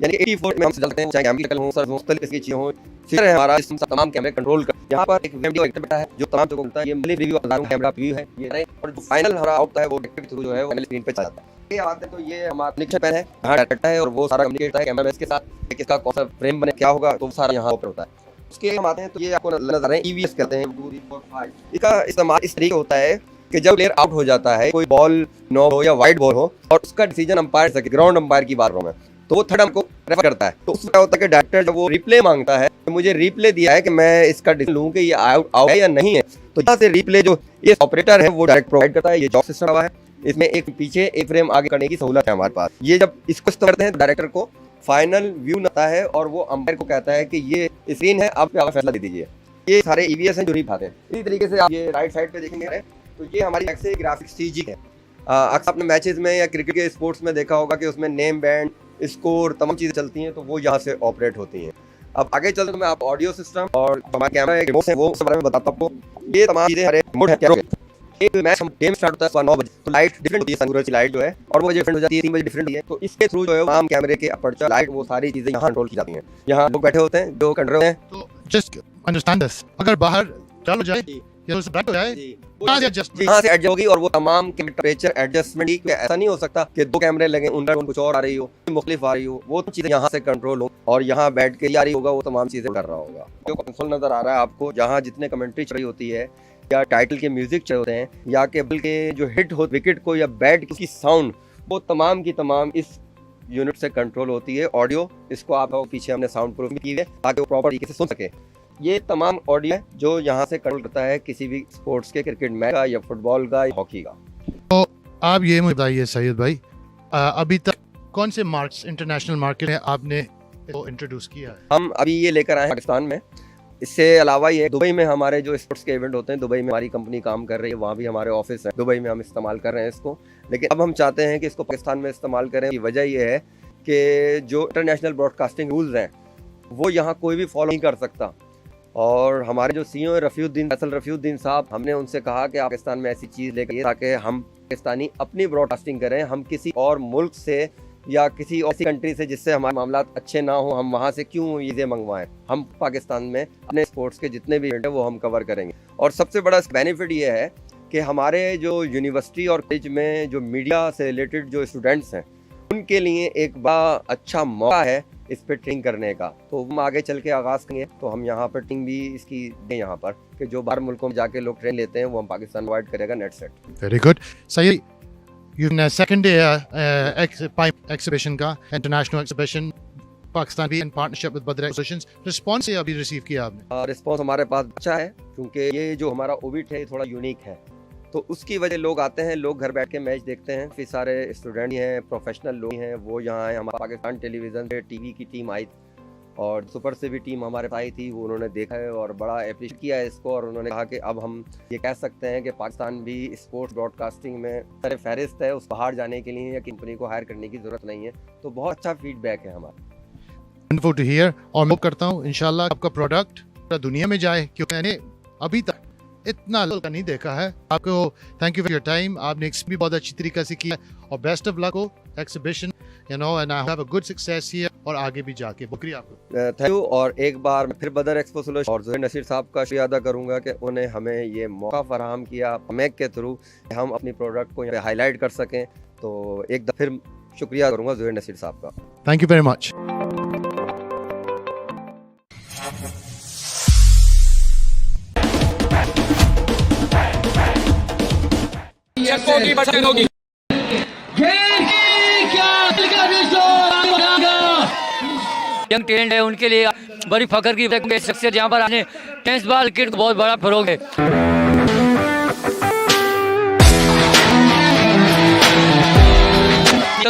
यानी 84 में हम चलते हैं, चाहे कैमरे हो, सर मुख्तलिफ इसकी चीजें हो, फिर है हमारा तमाम कैमरे कंट्रोल कर। यहाँ पर एक वीडियो एक्टर बैठा है जो तमाम चीजों को होता है। ये मिली रिव्यू हजारों कैमरा व्यू है ये, और जो फाइनल हमारा आउट है वो डायरेक्ट थ्रू जो है वो स्क्रीन पे चला जाता है। ये आते हैं तो ये हमारा कनेक्शन पैन है, यहाँ डाटा है और वो सारा कम्युनिकेट है कैमरा के साथ, किसका कौन सा फ्रेम बने क्या होगा, तो सारा यहाँ पर होता है। उसके हम आते हैं तो ये आपको नजर आ रहे हैं EVS कहते हैं 2 3 4 5। इसका इस्तेमाल इस तरीके होता है कि जब प्लेयर आउट हो जाता है, कोई बॉल नो हो या वाइड बॉल हो और उसका डिसीजन अंपायर से, ग्राउंड अंपायर की बात में, तो वो थर्ड हमको रेफर करता है। तो उसमें क्या होता है कि डायरेक्टर जब वो रिप्ले मांगता है, तो मुझे रिप्ले दिया है कि मैं इसका डिसीजन लूँ कि ये आउट है या नहीं है, तो यहाँ से रिप्ले जो ये ऑपरेटर है वो डायरेक्ट प्रोवाइड करता है। ये जॉब सिस्टम हुआ है, इसमें एक पीछे एक फ्रेम आगे करने की सहूलत है हमारे पास। ये जब इसको इस्तेमाल करते हैं डायरेक्टर को फाइनल व्यू आता है और वो अंपायर को कहता है कि ये स्क्रीन है, आप फैसला दे दीजिए। ये सारे EVS हैं जो रिपाते हैं। इसी तरीके से आप ये राइट साइड पे देखेंगे तो ये हमारी एक्से ग्राफिक्स CG है। अक्सर आपने मैचेस में या क्रिकेट के स्पोर्ट्स में देखा होगा कि उसमें नेम बैंड, स्कोर, तमाम चीज़ें चलती हैं, तो वो यहाँ से ऑपरेट होती हैं। अब आगे चलते तो मैं आप ऑडियो सिस्टम और हमारा कैमरा रिमोट है वो सब बारे में बताता हूँ आपको। ये तमाम चीज़ें हमारे रिमोट है। एक मैच हम गेम स्टार्ट होता है सुबह 9 बजे, तो लाइट डिफरेंट होती है, सूरज की लाइट जो है और वो बजे डिफरेंट हो जाती है, 3 बजे डिफरेंट होती है। तो इसके थ्रू जो है तमाम कैमरे के अपर्चर लाइट वो सारी चीजें यहाँ कंट्रोल की जाती हैं। यहाँ लोग बैठे होते हैं जो कंट्रोल हैं। तो जस्ट अंडरस्टैंड दिस, अगर बाहर चलो जाए या ब्राइट हो जाए यहाँ से एडजस्ट होगी और वो तमाम टेम्परेचर एडजस्टमेंट ही। ऐसा नहीं हो सकता कि 2 कैमरे लगे, उनका कुछ और आ रही हो, मुख्तलिफ आ रही हो, वो चीजें यहाँ से कंट्रोल हो और यहाँ बैठ के आ रही होगा, वो तमाम चीजें कर रहा होगा। जो कंसोल नजर आ रहा है आपको, जहाँ जितने कमेंट्री चल रही होती है या टाइटल के म्यूजिक चल रहे हैं या केबल के जो हिट हो विकेट को या बैट की साउंड, वो तमाम की तमाम इस यूनिट से कंट्रोल होती है। ऑडियो इसको आप पीछे हमने साउंड प्रूफ की है ताकि वो प्रॉपर तरीके से सुन सके। ये तमाम ऑडियो है जो यहाँ से कंट्रोल करता है किसी भी स्पोर्ट्स के, क्रिकेट मैच का या फुटबॉल का या हॉकी का। तो आप ये मुझे बताइए सैयद भाई, अभी तक कौन से मार्क्स इंटरनेशनल मार्केट में आपने इंट्रोड्यूस किया है? हम अभी ये लेकर आए हैं पाकिस्तान में। इससे अलावा ये दुबई में हमारे जो स्पोर्ट्स के इवेंट होते हैं, दुबई में हमारी कंपनी काम कर रही है, वहाँ भी हमारे ऑफिस है, दुबई में हम इस्तेमाल कर रहे हैं इसको। लेकिन अब हम चाहते हैं कि इसको पाकिस्तान में इस्तेमाल करें। की वजह ये है कि जो इंटरनेशनल ब्रॉडकास्टिंग रूल्स हैं वो यहाँ कोई भी फॉलो नहीं कर सकता। और हमारे जो CEO है फैसल रफीउद्दीन साहब, हमने उनसे कहा कि आप पाकिस्तान में ऐसी चीज़ लेकर ताकि हम पाकिस्तानी अपनी ब्रॉडकास्टिंग करें। हम किसी और मुल्क से या किसी ऐसी कंट्री से जिससे हमारे मामला अच्छे ना हो, हम वहाँ से क्यों चीज़ें मंगवाएं। हम पाकिस्तान में अपने स्पोर्ट्स के जितने भी इवेंट हैं वो हम कवर करेंगे। और सबसे बड़ा बेनिफिट ये है कि हमारे जो यूनिवर्सिटी और कॉलेज में जो मीडिया से रिलेटेड जो स्टूडेंट्स हैं उनके लिए एक बड़ा अच्छा मौका है इस पर ट्रेनिंग करने का। तो हम आगे चल के आगाज़ करेंगे तो हम यहाँ पर ट्रेनिंग भी इसकी दें यहाँ पर, कि जो बाहर मुल्कों में जाके लोग ट्रेन लेते हैं वो हम पाकिस्तान प्रोवाइड करेगा नेट सेट। Very good. सही, सेकंड डे एक्सिबिशन का, इंटरनेशनल एक्सिबिशन पाकिस्तान भी इन पार्टनरशिप विद बदर एक्सपोजिशंस, रिस्पांस ये अभी रिसीव किया आपने? रिस्पांस हमारे पास अच्छा है क्योंकि ये जो हमारा ओबिट है थोड़ा यूनिक है, तो उसकी वजह लोग आते हैं, लोग घर बैठ के मैच देखते हैं। फिर सारे स्टूडेंट हैं, प्रोफेशनल लोग हैं, वो यहाँ आए। हमारे पाकिस्तान टेलीविज़न से टीवी की टीम आई और सुपर से भी टीम हमारे पास आई थी, वो उन्होंने देखा है और बड़ा अप्रिशिएट किया है इसको। और उन्होंने कहा कि अब हम ये कह सकते हैं कि पाकिस्तान भी स्पोर्ट्स ब्रॉडकास्टिंग में सारे फहरिस्त है, उस बाहर जाने के लिए या कंपनी को हायर करने की ज़रूरत नहीं है। तो बहुत अच्छा फीडबैक है हमारा। Wonderful to hear. और मैं करता हूँ इंशाल्लाह आपका प्रोडक्ट पूरा दुनिया में जाए, क्योंकि मैंने अभी तक इतना का नहीं देखा है। आपको thank you for your time, आपने भी बहुत अच्छी तरीके से किया और बेस्ट ऑफ लक हो exhibition, you know, and I have a good success here और आगे भी जाके। शुक्रिया आपको, थैंक यू। और एक बार मैं फिर बदर एक्सपो सोल्यूशन और ज़ोहैर नसीर साहब का शुक्रिया अदा करूंगा कि उन्हें हमें ये मौका फराहम किया मैक के थ्रू हम अपनी प्रोडक्ट को यहाँ पे हाईलाइट कर सकें। तो एक दफ़ा फिर शुक्रिया करूंगा ज़ोहैर नसीर साहब का। Thank you very much. की बटन होगी यंग टैलेंट है उनके लिए बड़ी फख्र की शख्सियत यहाँ पर आने टेनिस बॉल क्रिकेट को बहुत बड़ा फरोग है।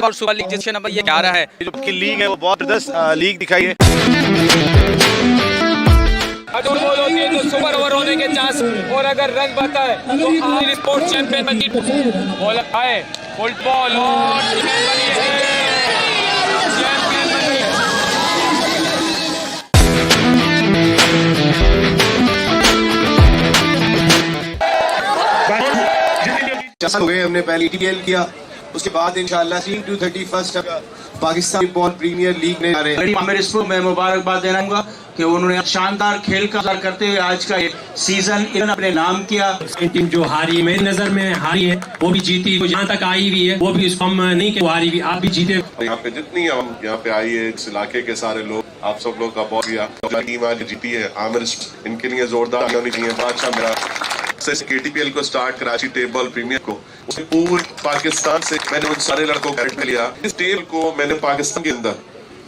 लीग और सुपर लीग जिसके नंबर ये 11 है। जो की लीग है वो बहुत जबरदस्त लीग दिखाई है। अगर बॉल होती है तो सुपर ओवर होने के चांस, और अगर रन बनता है तो आखिर स्पोर्ट्स चैंपियन बनती है। बॉल आए फुटबॉल और चैंपियन बनी है, चैंपियन बनी है। हो गए, हमने पहले टीपीएल किया, उसके बाद इंशाल्लाह 3 to 31 Pakistan football premier league में आ रहे हैं। आमिर इसको मैं मुबारकबाद देना चाहूंगा कि उन्होंने शानदार खेल का करते हुए आज का ये सीजन इन्होंने अपने नाम किया। टीम जो हारी मेरी नजर में हारी है, वो भी जीती, वो जहाँ तक आई भी है वो भी इसको हम नहीं कि वो हारी भी, आप भी जीते। यहाँ पे जितनी हम यहाँ पे आई है इस इलाके के सारे लोग, आप सब लोग का बहुत किया। टीम आज जीती है, आमिर इनके लिए जोरदार होनी चाहिए। बादशाह मेरा केटीपीएल को स्टार्ट कराची टेबल प्रीमियर को पूरे पाकिस्तान से मैंने उन सारे लड़कों को में लिया। इस टेबल को मैंने पाकिस्तान के अंदर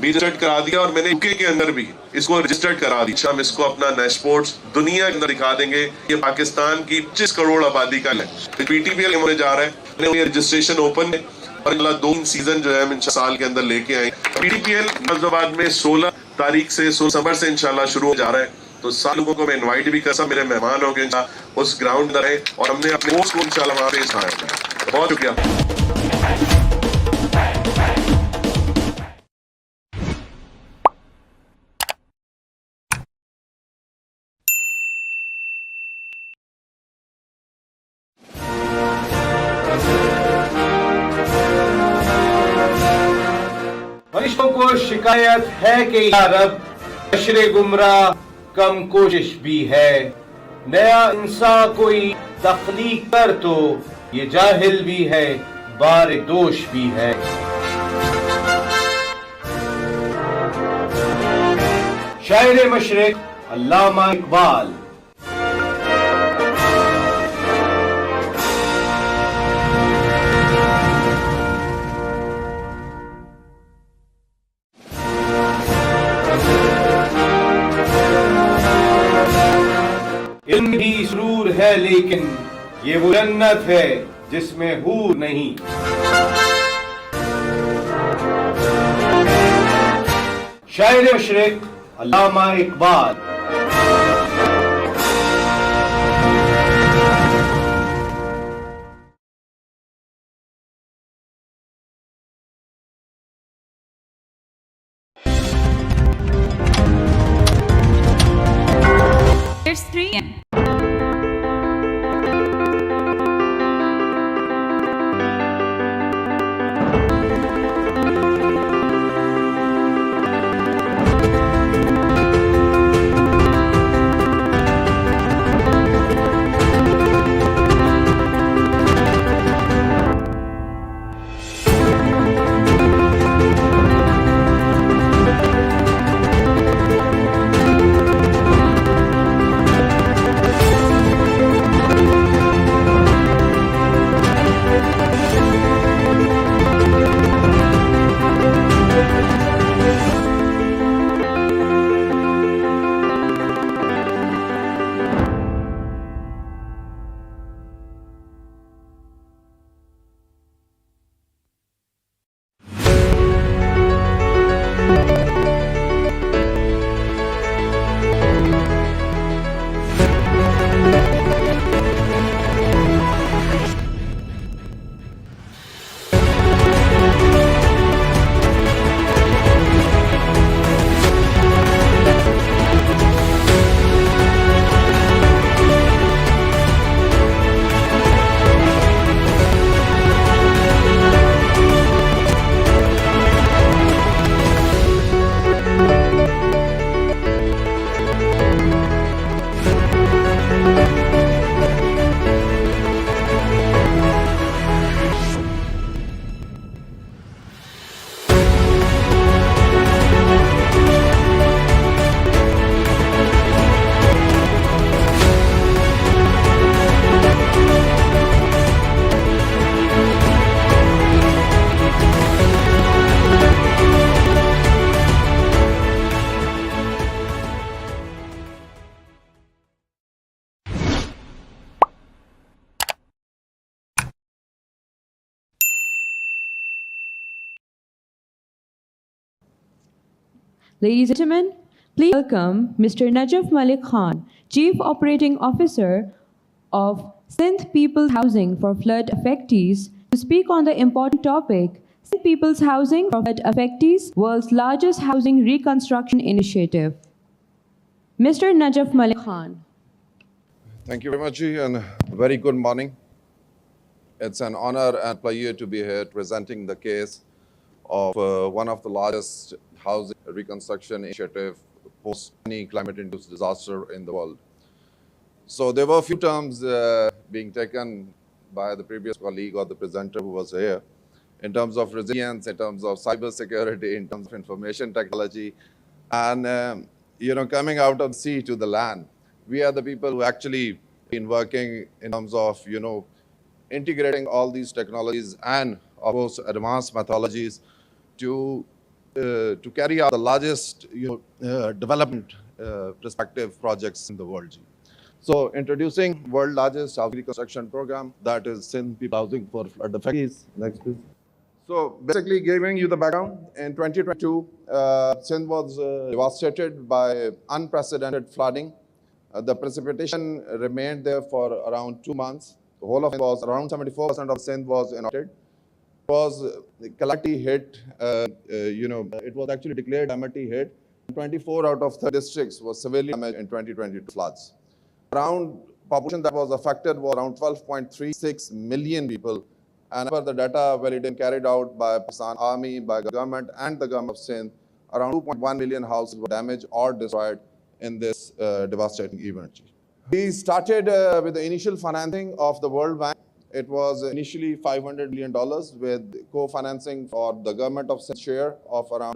भी रजिस्टर्ड करा दिया और मैंने यूके के अंदर भी इसको रजिस्टर्ड करा दी। हम इसको अपना नया स्पोर्ट्स दुनिया के अंदर दिखा देंगे। ये पाकिस्तान की 25 करोड़ आबादी का है, पीटीपीएल होने जा रहा है। ये रजिस्ट्रेशन ओपन है और अगला 2 सीजन जो है हम साल के अंदर लेके आए। पीटीपीएल फैसलाबाद में 16 तारीख से 16 सितंबर से इंशाल्लाह शुरू हो जा रहा है। तो सारे लोगों को मैं इनवाइट भी कर, सब मेरे मेहमान होंगे उस ग्राउंड में रहे और हमने अपने कोच को इंशाल्लाह वहाँ पे दिखाया। बहुत शुक्रिया। फरिश्तों को शिकायत है कि या रब अशरे गुमराह कम कोशिश भी है, नया इंसान कोई तख्लीक कर तो ये जाहिल भी है, बार दोष भी है। शायर मशरिक अल्लामा इकबाल। इल्म भी सुरूर है लेकिन ये वो जन्नत है जिसमें हूर नहीं। शायर मशरिक अल्लामा Iqbal. It's 3 AM. Ladies and gentlemen, please welcome Mr. Najaf Malik Khan, Chief Operating Officer of Sindh People's Housing for Flood Affectees, to speak on the important topic, Sindh People's Housing for Flood Affectees, world's largest housing reconstruction initiative. Mr. Najaf Malik Khan. Thank you very much, Ji, and very good morning. It's an honor and pleasure to be here presenting the case of one of the largest housing reconstruction initiative post any climate-induced disaster in the world. So there were a few terms being taken by the previous colleague or the presenter who was here in terms of resilience, in terms of cybersecurity, in terms of information technology, and coming out of the sea to the land. We are the people who actually been working in terms of integrating all these technologies and of course advanced methodologies to carry out the largest development perspective projects in the world. So introducing world largest housing reconstruction program, that is Sindh People Housing for Flood Affectees. Next, please. So basically giving you the background, in 2022, Sindh was devastated by unprecedented flooding. The precipitation remained there for around 2 months. The whole of it was around 74% of Sindh was inundated. It was calamity hit, it was actually declared calamity hit. 24 out of 30 districts were severely damaged in 2022 floods. Around population that was affected was around 12.36 million people. And per the data validated carried out by Pakistan Army, by government and the government of Sindh, around 2.1 million houses were damaged or destroyed in this devastating event. We started with the initial financing of the World Bank. It was initially $500 million with co-financing for the government of Sindh share of around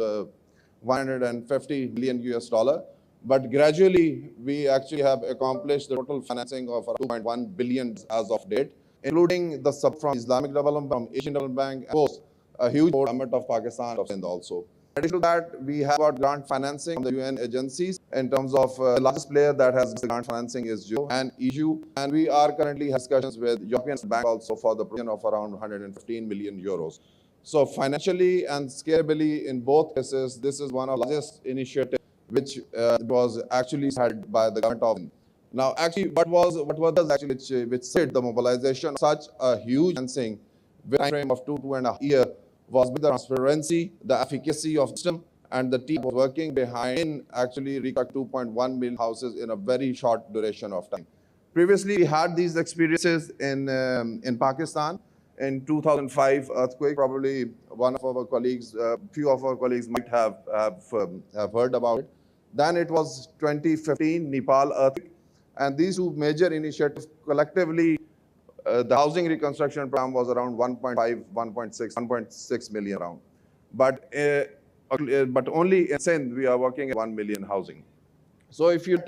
150 million US dollar. But gradually, we actually have accomplished the total financing of around 2.1 billion as of date, including the support from Islamic Development, from Asian Development Bank, and of course, a huge government of Pakistan of Sindh also. In addition to that, we have got grant financing from the UN agencies. In terms of the largest player that has grant financing is EU and EU, and we are currently having discussions with European Bank also for the provision of around 115 million euros. So financially and scalably in both cases, this is one of the largest initiatives which was actually had by the government of Sindh. Now, actually, what was actually which said the mobilization of such a huge financing with a time frame of 2.5 years was with the transparency, the efficacy of the system, and the team was working behind actually reconstruct 2.1 million houses in a very short duration of time. Previously, we had these experiences in Pakistan. In 2005 earthquake, probably one of our colleagues, few of our colleagues might have heard about it. Then it was 2015 Nepal earthquake, and these two major initiatives collectively, the housing reconstruction program was around 1.6 million around. But only in Sindh, we are working at 1 million housing. So if you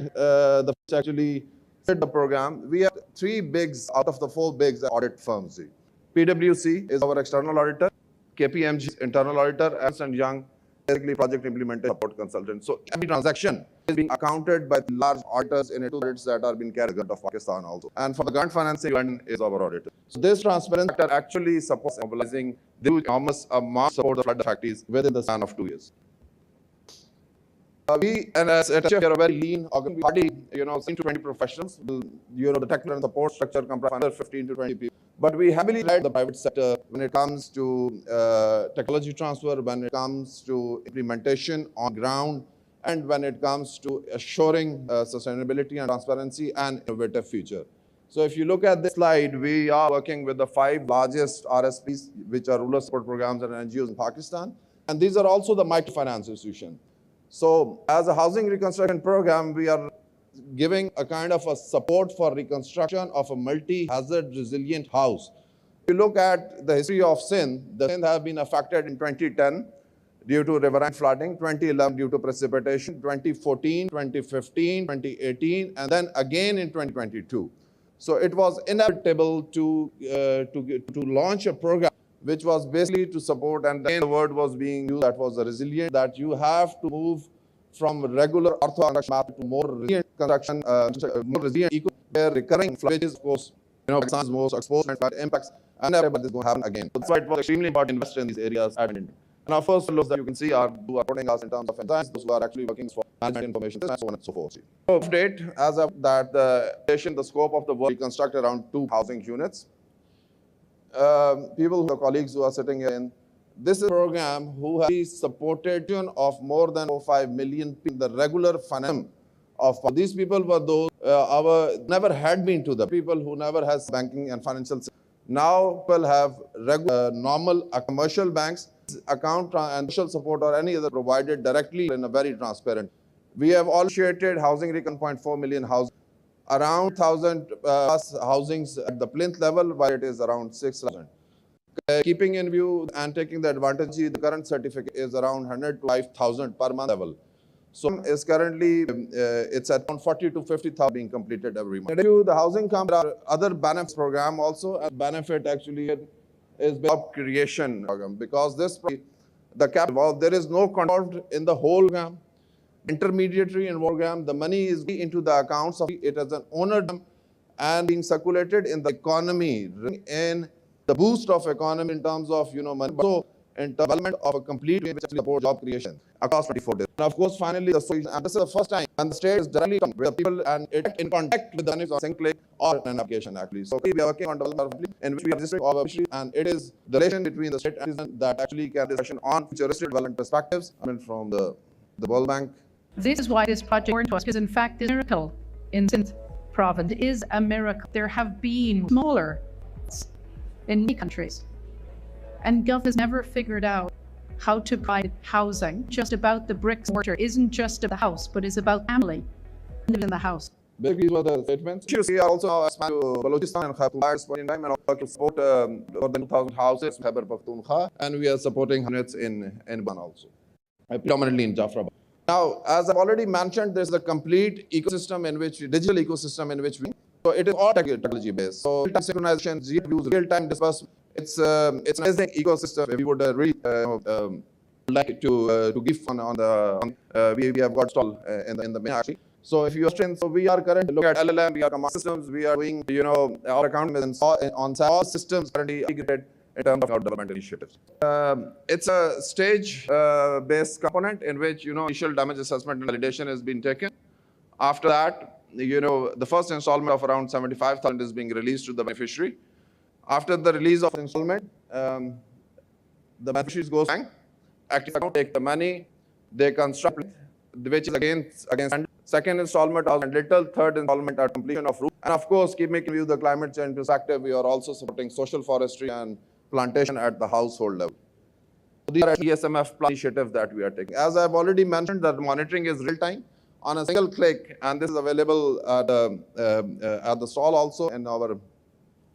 actually set the program, we have 3 bigs out of the 4 bigs audit firms. PwC is our external auditor, KPMG is internal auditor, Ernst & Young basically project implementation support consultant. So every transaction is being accounted by large auditors in audits that are being carried out of Pakistan also. And for the grant financing, UN is our auditor. So this transparency factor actually supports mobilizing the enormous amount of support the flood affectees within the span of 2 years. We, and as a we are a very lean organization, party, 16 to 20 professionals. The technical and support structure comprises under 15 to 20 people. But we heavily led the private sector when it comes to technology transfer, when it comes to implementation on ground, and when it comes to assuring sustainability and transparency and innovative future. So if you look at this slide, we are working with the 5 largest RSPs, which are rural support programs and NGOs in Pakistan. And these are also the microfinance institutions. So as a housing reconstruction program, we are giving a kind of a support for reconstruction of a multi-hazard resilient house. If you look at the history of Sindh, the Sindh have been affected in 2010 due to riverine flooding, 2011 due to precipitation, 2014, 2015, 2018, and then again in 2022. So it was inevitable to launch a program which was basically to support, and then the word was being used that was the resilient, that you have to move from regular ortho construction map to more resilient construction, more resilient eco, where recurring floods, of course, Pakistan is most exposed and flood impacts, and everybody is going to happen again. So that's why it was extremely important to invest in these areas. And our first fellows that you can see are who are supporting us in terms of enzymes, those who are actually working for management information, and so on and so forth. So, update as of that the scope of the work, we construct around 2 housing units. The colleagues who are sitting in, this is a program who has supported of more than 5 million people, the regular financing of these people were those never had been to the people who never has banking and financial. Now people have regular, normal commercial banks account and social support or any other provided directly in a very transparent. We have all initiated housing 1.4 million houses, around 1,000 plus housings at the plinth level, while it is around 6,000. Keeping in view and taking the advantage, the current certificate is around 100 to 5,000 per month level. So is currently it's at around 40 to 50,000 being completed every month. The housing company, there are other benefits program also. A benefit actually is job creation program, because the capital, there is no control in the whole program. Intermediary in program, the money is into the accounts of it as an owner and being circulated in the economy, in the boost of economy in terms of money. So in development of a complete way which support job creation across 24 days. And of course, finally, this is the first time when the state is directly with the people and it in contact with the benefits of single click or an application actually. So we are working on development in which we are registering our and it is the relation between the state and citizen that actually can discussion on futuristic development perspectives from the World Bank. This is why this project important to us, because in fact this miracle in Sindh province is a miracle. There have been smaller in many countries. And Gov has never figured out how to provide housing. Just about the bricks and mortar isn't just of the house, but is about family living in the house. These were the statements. You see also expand to Balochistan and Khyber time and support more than 2,000 houses in Khyber Pakhtunkhwa, and we are supporting units in Ban also, predominantly in Jafrabad. Now, as I've already mentioned, there's a complete ecosystem in which, digital ecosystem in which so it is all technology based. So real-time synchronization, real-time disbursement. It's an amazing ecosystem. If you would really like to give on the we have got stall in the main actually. So if you are so we are currently looking at LLM, we are command systems, we are doing our account on all systems currently integrated in terms of our development initiatives. It's a stage-based component in which initial damage assessment and validation has been taken. After that, the first installment of around 75,000 is being released to the beneficiary. After the release of installment, the beneficiaries go to bank, active account, take the money, they construct, which is against second installment of little, third installment at completion of roof. And of course, keep making view the climate change perspective, we are also supporting social forestry and plantation at the household level. So these are ESMF plus initiatives that we are taking. As I've already mentioned, that monitoring is real time on a single click, and this is available at the stall also in our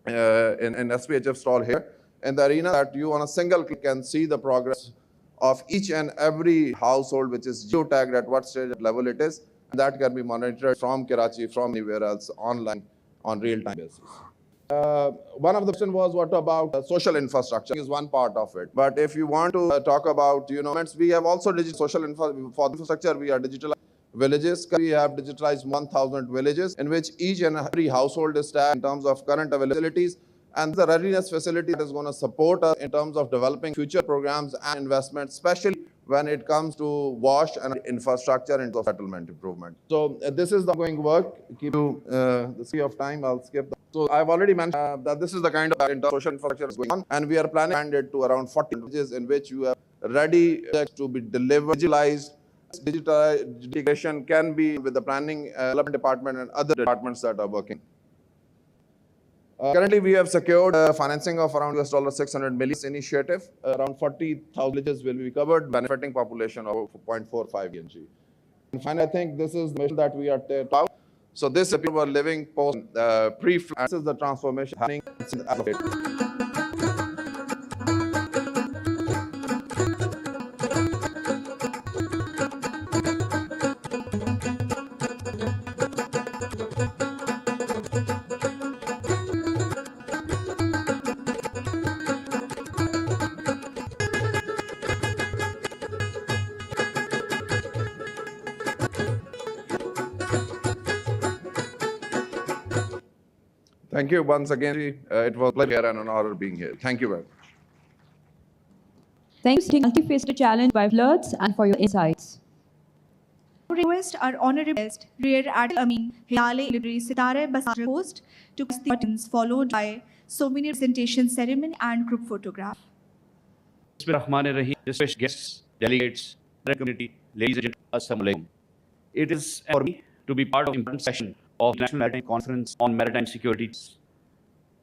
in SPHF stall here in the arena, that you on a single click can see the progress of each and every household which is geotagged at what stage level it is. And that can be monitored from Karachi, from anywhere else online on real-time basis. One of the questions was what about social infrastructure is one part of it. But if you want to talk about, we have also digital social infrastructure. We are digitalized villages. We have digitalized 1,000 villages in which each and every household is tagged in terms of current availabilities. And the readiness facility that is going to support us in terms of developing future programs and investments, especially when it comes to wash and infrastructure and settlement improvement. So this is the ongoing work. Keep to the sea of time, I'll skip that. So I've already mentioned that this is the kind of social infrastructure is going on, and we are planning it to around 40 villages in which you have ready to be delivered, digitalized. Digital integration can be with the planning development department and other departments that are working. Currently, we have secured financing of around $600 million initiative. Around 40,000 villages will be covered, benefiting population of 0.45 ENG. And finally, I think this is the mission that we are about. So this people were living post pre-flood. This is the transformation happening. Thank you once again. It was a pleasure and an honor being here. Thank you very much. Thanks for multifaceted challenge by floods and for your insights. Request our honorable guest, Rear Admiral Amin Hilale Illusory Sitare Basar host to cast the buttons, followed by souvenir presentation ceremony and group photograph. Bismillahirrahmanirrahim. Distinguished guests, delegates, community, ladies and gentlemen, Assalamu alaikum. It is for me to be part of the important session of the National Maritime Conference on Maritime Security.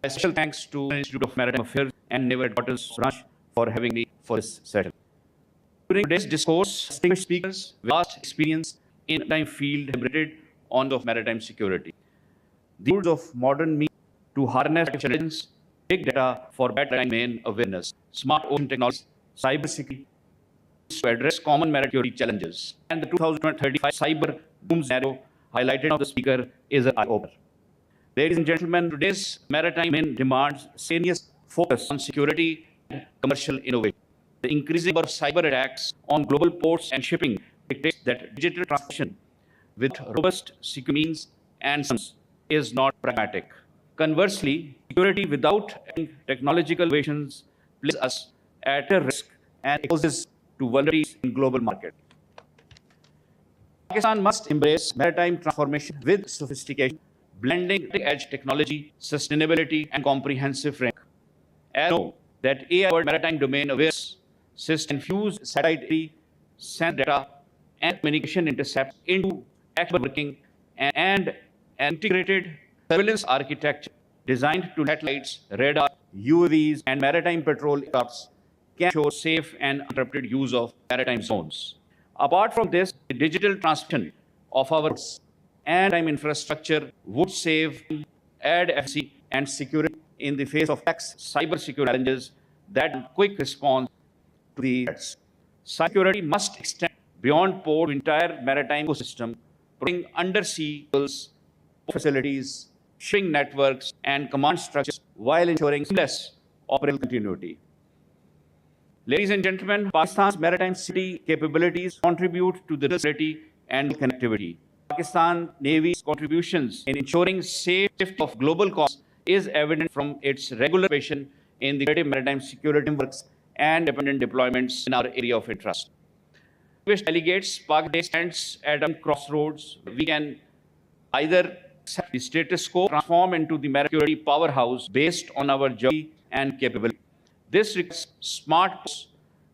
A special thanks to the Institute of Maritime Affairs and Naval Headquarters Branch for having me for this session. During today's discourse, distinguished speakers with vast experience in the maritime field have elaborated on the maritime security. The tools of modern means to harness artificial intelligence, big data for better maritime awareness, smart ocean technologies, cybersecurity to address common maritime security challenges. And the 2035 Cyber Doom Scenario highlighted on the speaker is an eye-opener. Ladies and gentlemen, today's maritime demands serious focus on security and commercial innovation. The increasing number of cyber attacks on global ports and shipping dictates that digital transformation with robust security means and systems is not pragmatic. Conversely, security without technological innovations places us at a risk and exposes to vulnerabilities in global market. Pakistan must embrace maritime transformation with sophistication, blending edge technology, sustainability, and comprehensive framework. As you know that AI maritime domain awareness system infuse satellite send data and communication intercepts into actual working and an integrated surveillance architecture designed to satellites, radar, UAVs, and maritime patrol aircrafts can ensure safe and uninterrupted use of maritime zones. Apart from this, the digital transmission of our and maritime infrastructure would save, add efficiency and security in the face of cyber security challenges that quick response to the threats. Security must extend beyond port to entire maritime ecosystem, providing undersea facilities, shipping networks, and command structures while ensuring seamless operational continuity. Ladies and gentlemen, Pakistan's maritime security capabilities contribute to the stability and connectivity. Pakistan Navy's contributions in ensuring safety of global costs is evident from its regular participation in the creative maritime security frameworks and independent deployments in our area of interest. Distinguished delegates, Pakistan stands at a crossroads. We can either accept the status quo, transform into the maritime security powerhouse based on our geography and capability. This requires smart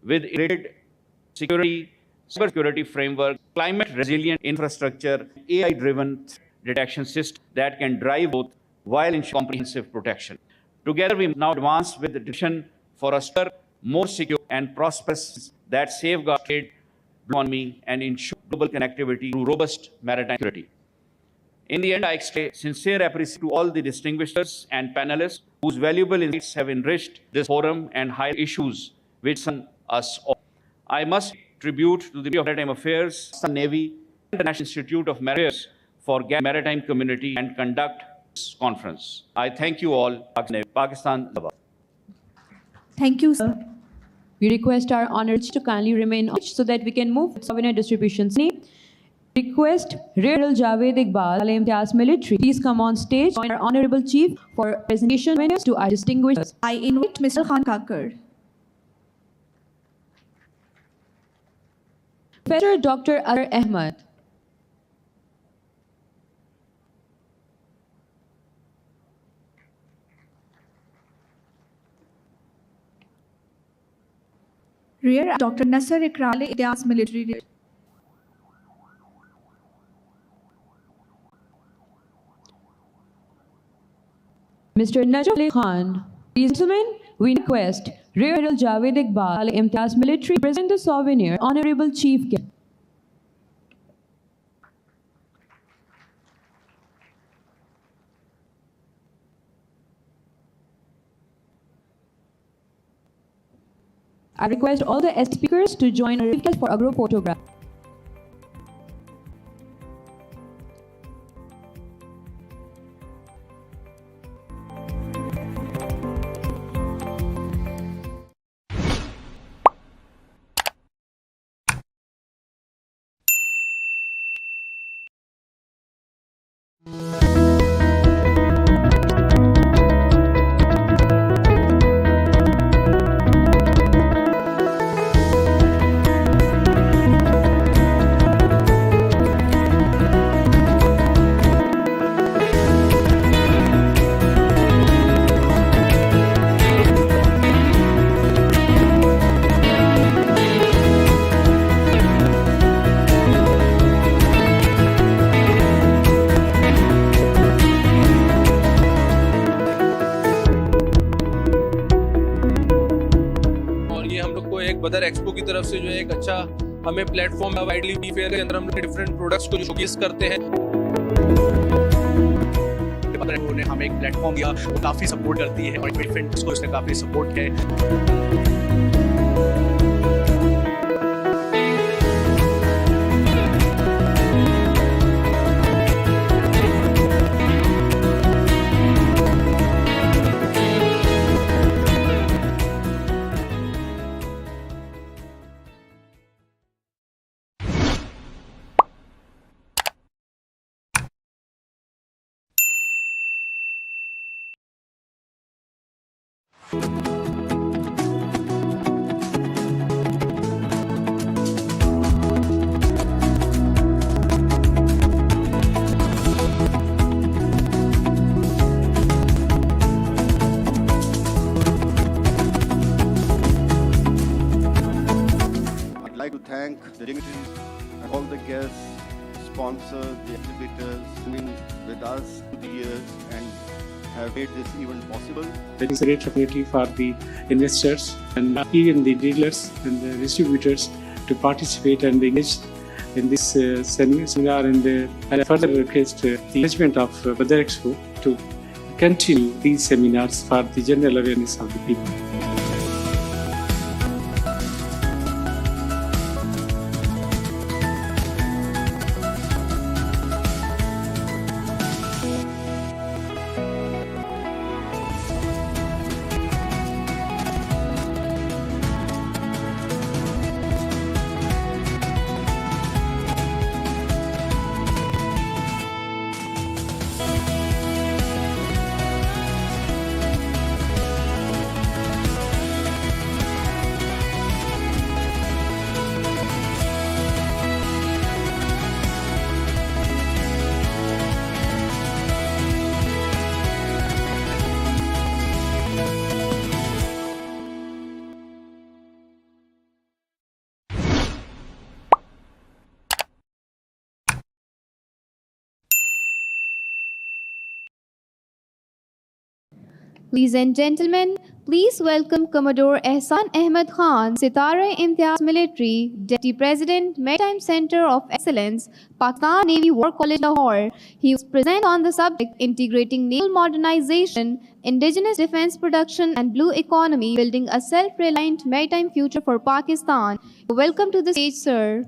with integrated security, cybersecurity framework, climate-resilient infrastructure, AI-driven detection system that can drive both while ensuring comprehensive protection. Together, we now advance with the vision for a stronger, more secure and prosperous that safeguard trade, economy, and ensure global connectivity through robust maritime security. In the end, I extend sincere appreciation to all the distinguished and panelists whose valuable insights have enriched this forum and highlight issues which concern us all. I must tribute to the Ministry of Maritime Affairs, Pakistan Navy, and the National Institute of Maritime Affairs for gathering maritime community and conduct this conference. I thank you all. Pakistan Zindabad. Thank you, sir. We request our honored to kindly remain on so that we can move to souvenir distribution. Request Rear Admiral Javed Iqbal, Al-Imtiaz Military, please come on stage. Join our Honorable Chief for presentation winners to our distinguished. I invite Mr. Khan Kakar. Professor Dr. Azhar Ahmad. Rear Dr. Nasser Ikrale Imtiaz Military. Mr. Najaf Ali Khan. Ladies and gentlemen, we request Rear Admiral Javed Iqbal, Al-Imtiaz Military, present the souvenir, Honorable Chief Guest. I request all the speakers to join us for a group photograph. Expo की तरफ से जो है एक अच्छा हमें platform widely fair के अंदर हम डिफरेंट प्रोडक्ट्स को जो शोकेस करते हैं। उन्होंने हमें एक प्लेटफॉर्म दिया, वो काफ़ी सपोर्ट करती है और डिफरेंट को इसने काफ़ी सपोर्ट है। I'd like to thank the dignitaries and all the guests, sponsors, the exhibitors who've been with us through the years and have made this event possible. It is a great opportunity for the investors and even the dealers and the distributors to participate and engage in this seminar, and I further request the management of Badar Expo to continue these seminars for the general awareness of the people. Ladies and gentlemen, please welcome Commodore Ehsan Ahmed Khan, Sitara-e-Imtiaz Military, Deputy President, Maritime Center of Excellence, Pakistan Navy War College, Lahore. He was present on the subject Integrating Naval Modernization, Indigenous Defense Production and Blue Economy, Building a Self-Reliant Maritime Future for Pakistan. Welcome to the stage, sir.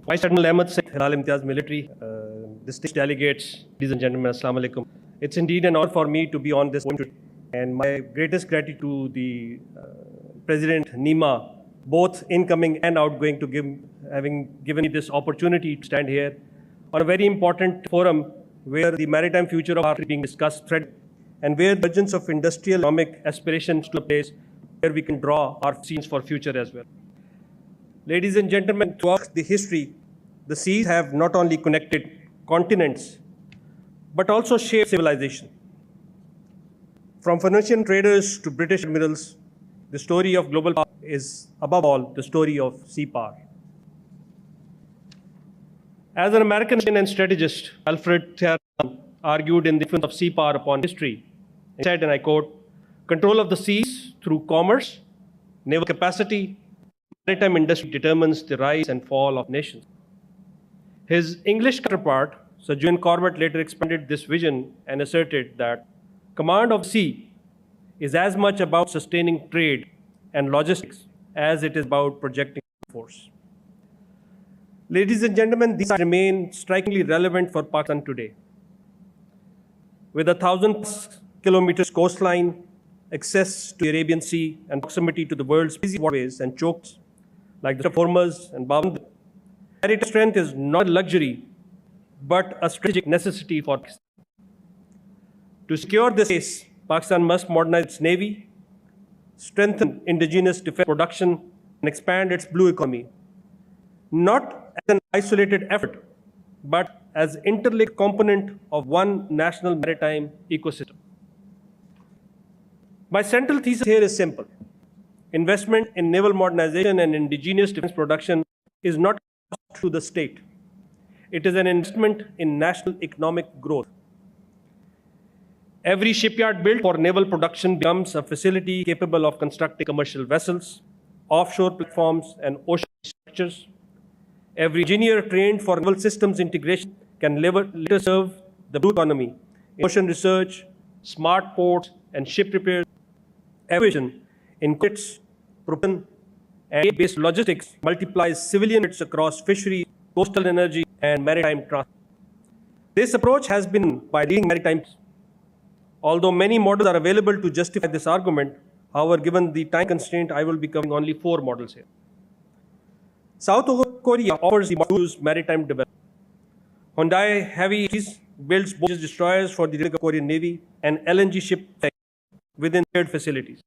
Vice Admiral Ahmed Singh, Hilal Imtiaz Military, distinguished delegates, ladies and gentlemen, Assalamu alaikum. It's indeed an honor for me to be on this podium today, and my greatest gratitude to the President Nima, both incoming and outgoing, to having given me this opportunity to stand here on a very important forum where the maritime future of our country is being discussed, and where the urgence of industrial economic aspirations to a place where we can draw our scenes for future as well. Ladies and gentlemen, throughout the history, the seas have not only connected continents, but also shaped civilization. From Phoenician traders to British admirals, the story of global power is, above all, the story of sea power. As an American and strategist, Alfred Theron argued in the influence of sea power upon history. He said, and I quote, "Control of the seas through commerce, naval capacity, maritime industry determines the rise and fall of nations." His English counterpart, Sir John Corbett, later expanded this vision and asserted that command of the sea is as much about sustaining trade and logistics as it is about projecting force. Ladies and gentlemen, these remain strikingly relevant for Pakistan today. With 1,000 kilometers coastline, access to the Arabian Sea, and proximity to the world's busy waterways and chokes like the Hormuz and Bab, maritime strength is not a luxury, but a strategic necessity for Pakistan. To secure this case, Pakistan must modernize its navy, strengthen indigenous defense production, and expand its blue economy, not as an isolated effort, but as interlinked component of one national maritime ecosystem. My central thesis here is simple. Investment in naval modernization and indigenous defense production is not a cost to the state. It is an investment in national economic growth. Every shipyard built for naval production becomes a facility capable of constructing commercial vessels, offshore platforms, and ocean structures. Every engineer trained for naval systems integration can later serve the blue economy in ocean research, smart ports, and ship repairs. Aviation in kits, propulsion, and based logistics multiplies civilian needs across fisheries, coastal energy, and maritime transport. This approach has been by leading maritime. Although many models are available to justify this argument, however, given the time constraint, I will be covering only 4 models here. South Korea offers the models maritime development. Hyundai Heavy builds boats destroyers for the Korean Navy and LNG ship within shared facilities.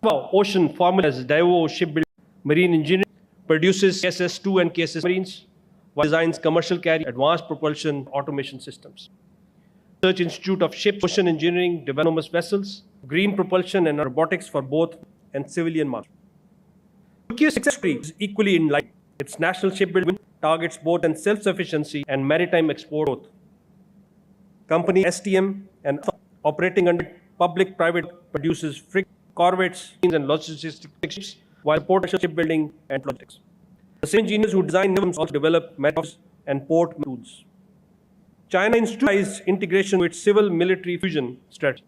Ocean, formerly as Daewoo Shipbuilding Marine Engineering, produces KSS-2 and KSS Marines, while designs commercial carrier advanced propulsion automation systems. Research Institute of Ship Ocean Engineering develops autonomous vessels, green propulsion, and robotics for both and civilian markets. Turkey's success story is equally in line. Its national shipbuilding targets both and self-sufficiency and maritime export growth. Company STM and operating under public-private produces corvettes and logistics ships, while port shipbuilding and logistics. The same engineers who design them also develop methods and port tools. China institutionalized integration with civil-military fusion strategy.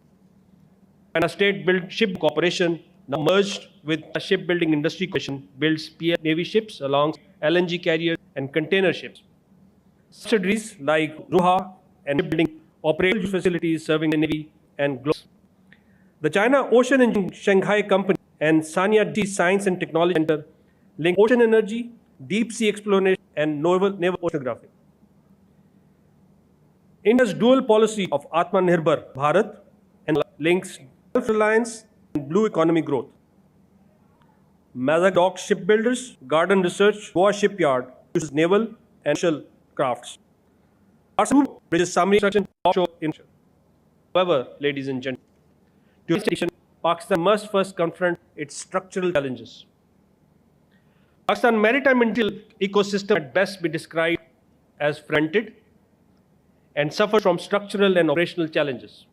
China State-built ship cooperation, now merged with a shipbuilding industry corporation, builds PL Navy ships along LNG carriers and container ships. Subsidiaries like Ruha and shipbuilding operate facilities serving the Navy and global. The China Ocean Engineering Shanghai Company and Sanya D Science and Technology Center link ocean energy, deep sea exploration, and naval oceanography. India's dual policy of Atmanirbhar Bharat and links self-reliance and blue economy growth. Mazak Dock Shipbuilders, Garden Research, Goa Shipyard uses naval and commercial crafts. Arsamu bridges submarine construction offshore industry. However, ladies and gentlemen, to station, Pakistan must first confront its structural challenges. Pakistan's maritime industrial ecosystem at best be described as fragmented and suffers from structural and operational challenges.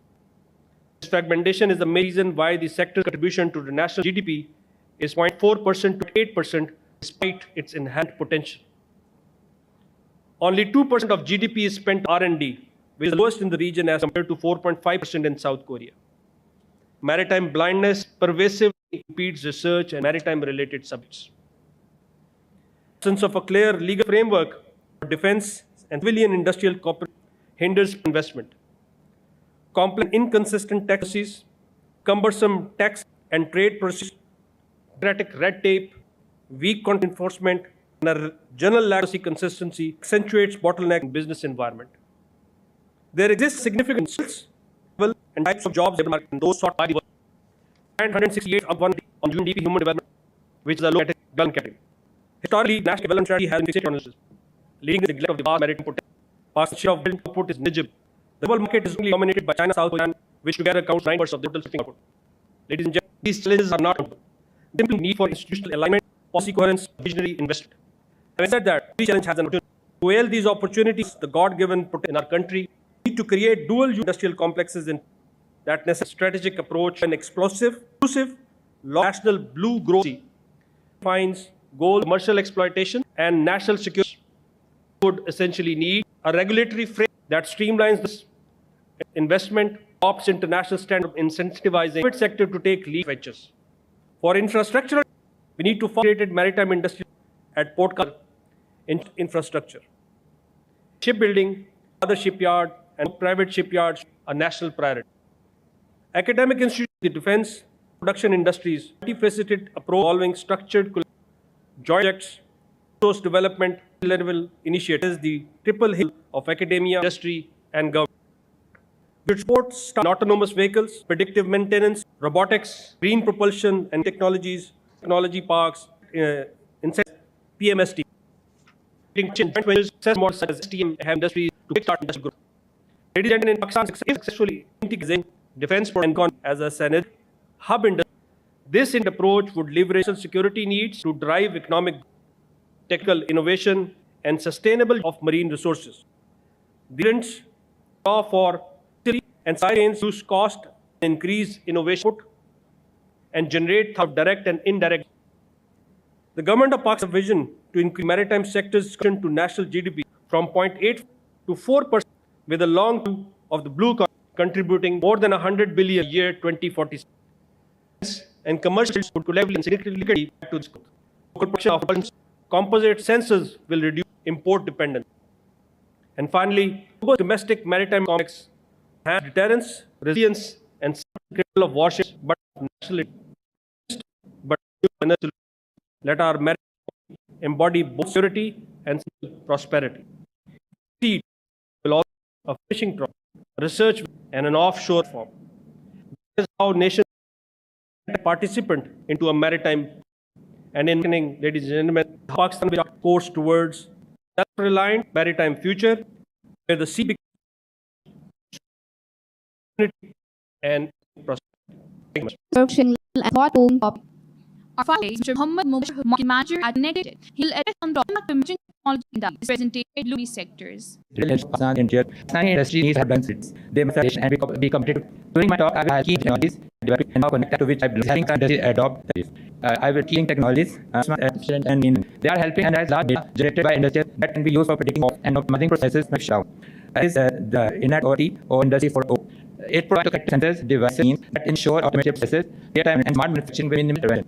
This fragmentation is the main reason why the sector's contribution to the national GDP is 0.4% to 8% despite its inherent potential. Only 2% of GDP is spent on R&D, which is the lowest in the region as compared to 4.5% in South Korea. Maritime blindness pervasively impedes research and maritime-related subjects. The absence of a clear legal framework for defense and civilian industrial cooperation hinders investment. Complex and inconsistent taxes, cumbersome tax and trade procedures, bureaucratic red tape, weak content enforcement, and a general lack of consistency accentuates bottleneck in business environment. There exists significant skills and types of jobs in those sought by the world. And 168 of one on UNDP Human Development, which is a low category. Historically, national development strategy has been fixated on this, leading to the neglect of the vast maritime potential. Pakistan's share of building output is negligible. The world market is only dominated by China, South Korea, which together accounts 9% of the total shipping output. Ladies and gentlemen, these challenges are not simple. They simply need for institutional alignment, policy coherence, visionary investment. Having said that, every challenge has an opportunity. To hail these opportunities, the God-given potential in our country, we need to create dual industrial complexes in that necessary strategic approach and explosive, inclusive, national blue growth defines goal commercial exploitation and national security would essentially need a regulatory framework that streamlines this investment, adopts international standard incentivizing the private sector to take lead ventures. For infrastructure, we need to formulate maritime industry at port infrastructure. Shipbuilding, other shipyard, and private shipyards are national priority. Academic institutions, the defense, production industries, multifaceted approach involving structured joint projects, resource development level initiatives, the triple hill of academia, industry, and government. Which supports autonomous vehicles, predictive maintenance, robotics, green propulsion, and technology parks, PMST. Success models such as STM have industries to kickstart industrial growth. Ladies and gentlemen, Pakistan successfully integrating defense and as a Senate hub industry. This approach would leverage security needs to drive economic, technical innovation, and sustainable of marine resources. The law for and supply chains reduce cost, increase innovation, and generate direct and indirect. The government of Pakistan's vision to increase maritime sector's contribution to national GDP from 0.8 to 4% with a long term of the blue card contributing more than 100 billion a year 2046. And commercial would level and significantly to this growth. Local production of composite sensors will reduce import dependence. And finally, domestic maritime complex has deterrence, resilience, and critical of warships, but nationally, but let our maritime embody both security and prosperity. Sea will also a fishing trawler, research, and an offshore form. This is how nations participant into a maritime and in beginning, ladies and gentlemen, Pakistan will course towards self-reliant maritime future where the sea becomes and prosperity. Our colleague, Mr. Muhammad Mubashir, market manager at Connected, he'll address on the emerging technology in this presentation Louis sectors. Pakistani industry needs advancements. They must and be competitive. During my talk, I will key technologies developing and now connected to which I believe having industry adopt this. I will key technologies and mean they are helping analyze large data generated by industries that can be used for predicting and optimizing processes. That is the Internet OT or Industry 4.0. It provides sensors, devices that ensure automated processes, data and smart manufacturing with minimal intervention.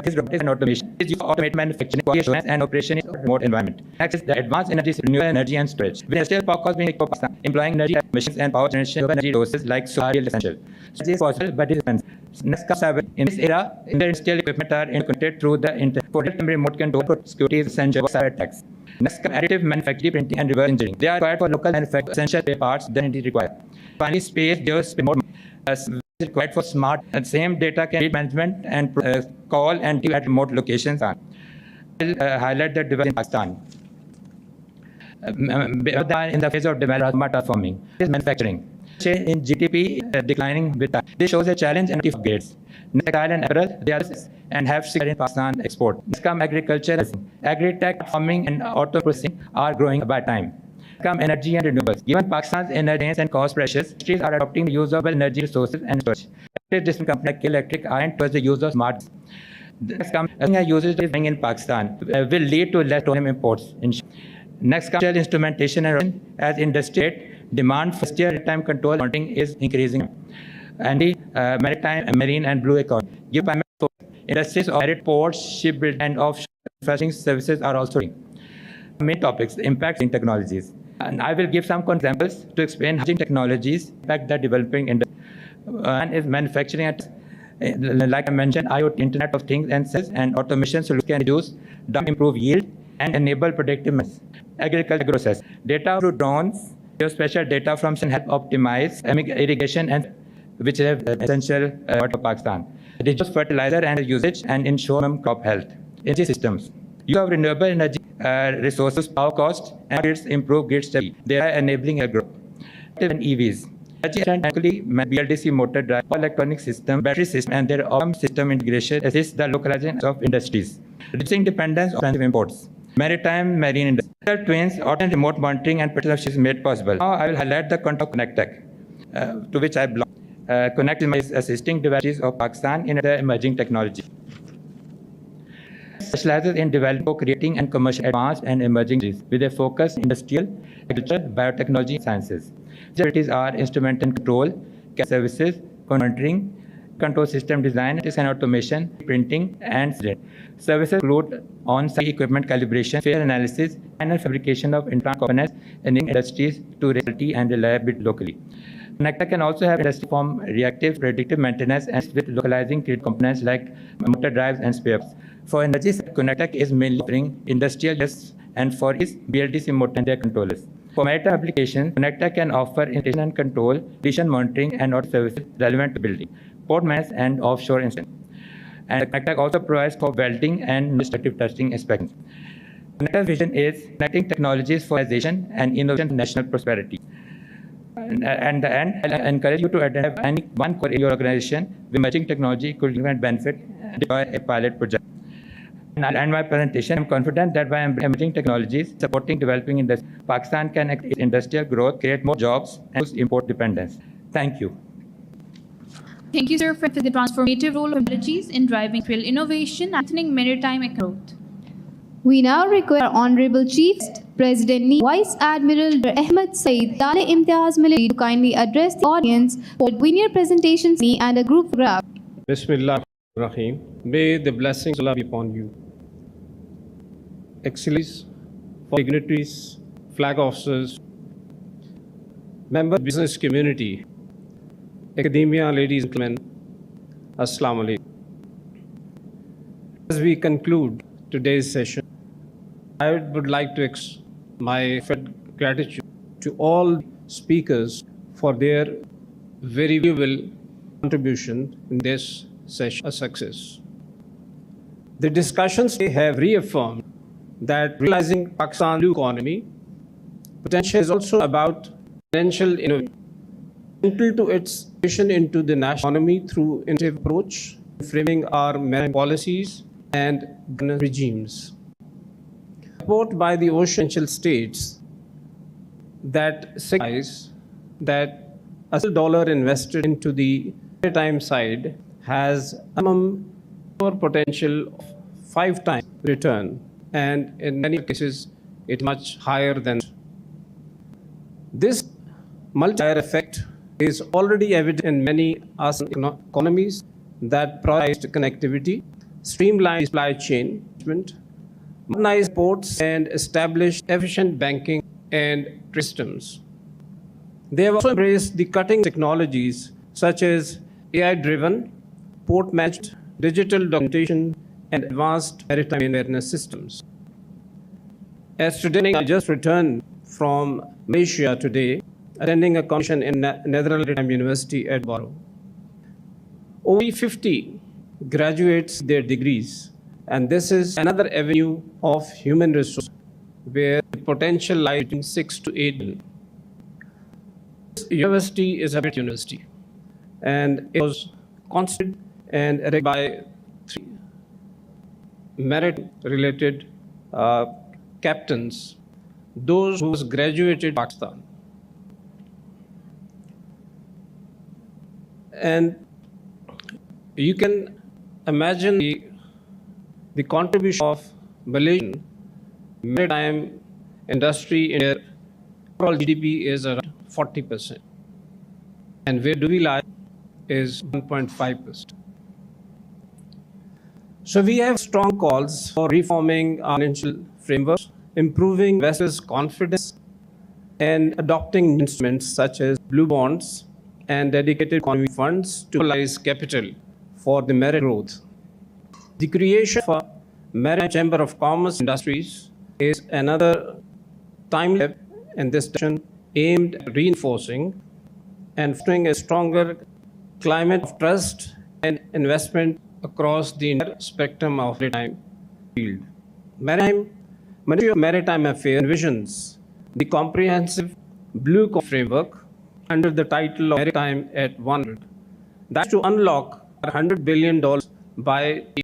Is robotics and automation is used to automate manufacturing, quality assurance, and operation in a remote environment. Next is the advanced energy, renewable energy, and storage. With industrial power costs being Pakistan, employing energy machines and power generation of energy sources like solar is essential. Such is possible, but it is expensive. Next comes cyber. In this era, industrial equipment are interconnected through the internet. For remote control, security is essential for cyber attacks. Next comes additive manufacturing, printing, and reverse engineering. They are required for local manufacturing essential parts than it is required. Finally, space, geospatial more required for smart and same data can read management and call and at remote locations. I will highlight the development in Pakistan. In the phase of development transforming is manufacturing. In GDP declining with that. This shows a challenge and upgrades. Textile and apparel, they are and have in Pakistan export. Next come agriculture, agri-tech, farming and auto processing are growing by time. Come energy and renewables. Given Pakistan's energy and cost pressures, industries are adopting the use of energy resources and storage. Different companies like electric iron towards the use of smart. Next comes usage in Pakistan will lead to less petroleum imports. Next comes instrumentation and as industry demand for real-time control monitoring is increasing. And the maritime, marine and blue economy. Give industries of ports, shipbuilding and offshore manufacturing services are also main topics, impact in technologies. And I will give some examples to explain how technologies impact the developing industry. One is manufacturing, like I mentioned, IoT, Internet of Things and automation solutions can reduce, improve yield, and enable predictive agriculture process. Data through drones, special data from help optimize irrigation and which is essential for Pakistan. Reduce fertilizer and usage and ensure crop health. Energy systems. You have renewable energy resources, power cost, and grids improve grid stability. They are enabling a growth. And EVs. BLDC motor drive, electronic system, battery system, and their system integration assist the localization of industries. Reducing dependence on imports. Maritime, marine industry. Twins, auto and remote monitoring and protection is made possible. Now I will highlight the contact Connect, to which I belong. Connect is assisting devices of Pakistan in the emerging technology. Specializes in developing, creating, and commercial advanced and emerging with a focus in industrial, agriculture, biotechnology, and sciences. Activities are instrument and control, services, monitoring, control system design, and automation, printing, and services include on-site equipment calibration, fair analysis, and fabrication of internal components in industries to reliability and reliability locally. Connector can also have industry from reactive, predictive maintenance and with localizing critical components like motor drives and spares. For energy, Connector is mainly offering industrial and for its BLDC motor and their controllers. For maritime applications, Connector can offer integration and control, decision monitoring, and auto services relevant to building, port maintenance, and offshore instance. And Connector also provides for welding and administrative testing inspections. Connector's vision is connecting technologies for organization and innovation to national prosperity. And I encourage you to identify any one core in your organization with emerging technology could benefit and deploy a pilot project. And I'll end my presentation. I'm confident that by emerging technologies supporting developing industry, Pakistan can increase industrial growth, create more jobs, and reduce import dependence. Thank you. Thank you, sir, for the transformative role of technologies in driving real innovation and strengthening maritime growth. We now request our Honorable Chief President Vice Admiral Ahmed Saeed Hilale Imtiaz Military to kindly address the audience for a linear presentation and a group graph. Bismillah Rahim. May the blessings of Allah be upon you. Excellencies, dignitaries, flag officers, members of the business community, academia, ladies and gentlemen, Assalamu alaikum. As we conclude today's session, I would like to express my gratitude to all speakers for their very valuable contribution in this session a success. The discussions have reaffirmed that realizing Pakistan's blue economy potential is also about financial innovation, central to its vision into the national economy through innovative approach, framing our maritime policies and governance regimes. Support by the ocean states that signifies that a dollar invested into the maritime side has a minimum potential of 5 times return, and in many cases it's much higher than. This multiplier effect is already evident in many ASEAN economies that prioritize connectivity, streamline supply chain management, modernize ports, and establish efficient banking and systems. They have also embraced the cutting technologies such as AI-driven, port-matched, digital documentation, and advanced maritime awareness systems. As today, I just returned from Malaysia today, attending a conference in Netherlands Maritime University at Badar. Only 50 graduates their degrees, and this is another avenue of human resource where the potential lies between 6 to 8 billion. This university is a great university, and it was constituted and erected by 3 merit-related captains, those who graduated Pakistan. And you can imagine the contribution of Malaysian maritime industry in their overall GDP is around 40%. And where do we lie is 1.5%. So we have strong calls for reforming our financial frameworks, improving investors' confidence, and adopting instruments such as blue bonds and dedicated economy funds to mobilize capital for the maritime growth. The creation of a Maritime Chamber of Commerce and Industries is another timely step in this direction aimed at reinforcing and fostering a stronger climate of trust and investment across the entire spectrum of maritime field. Ministry of Maritime Affairs envisions the comprehensive Blue Economy framework under the title of Maritime at 100. That's to unlock $100 billion by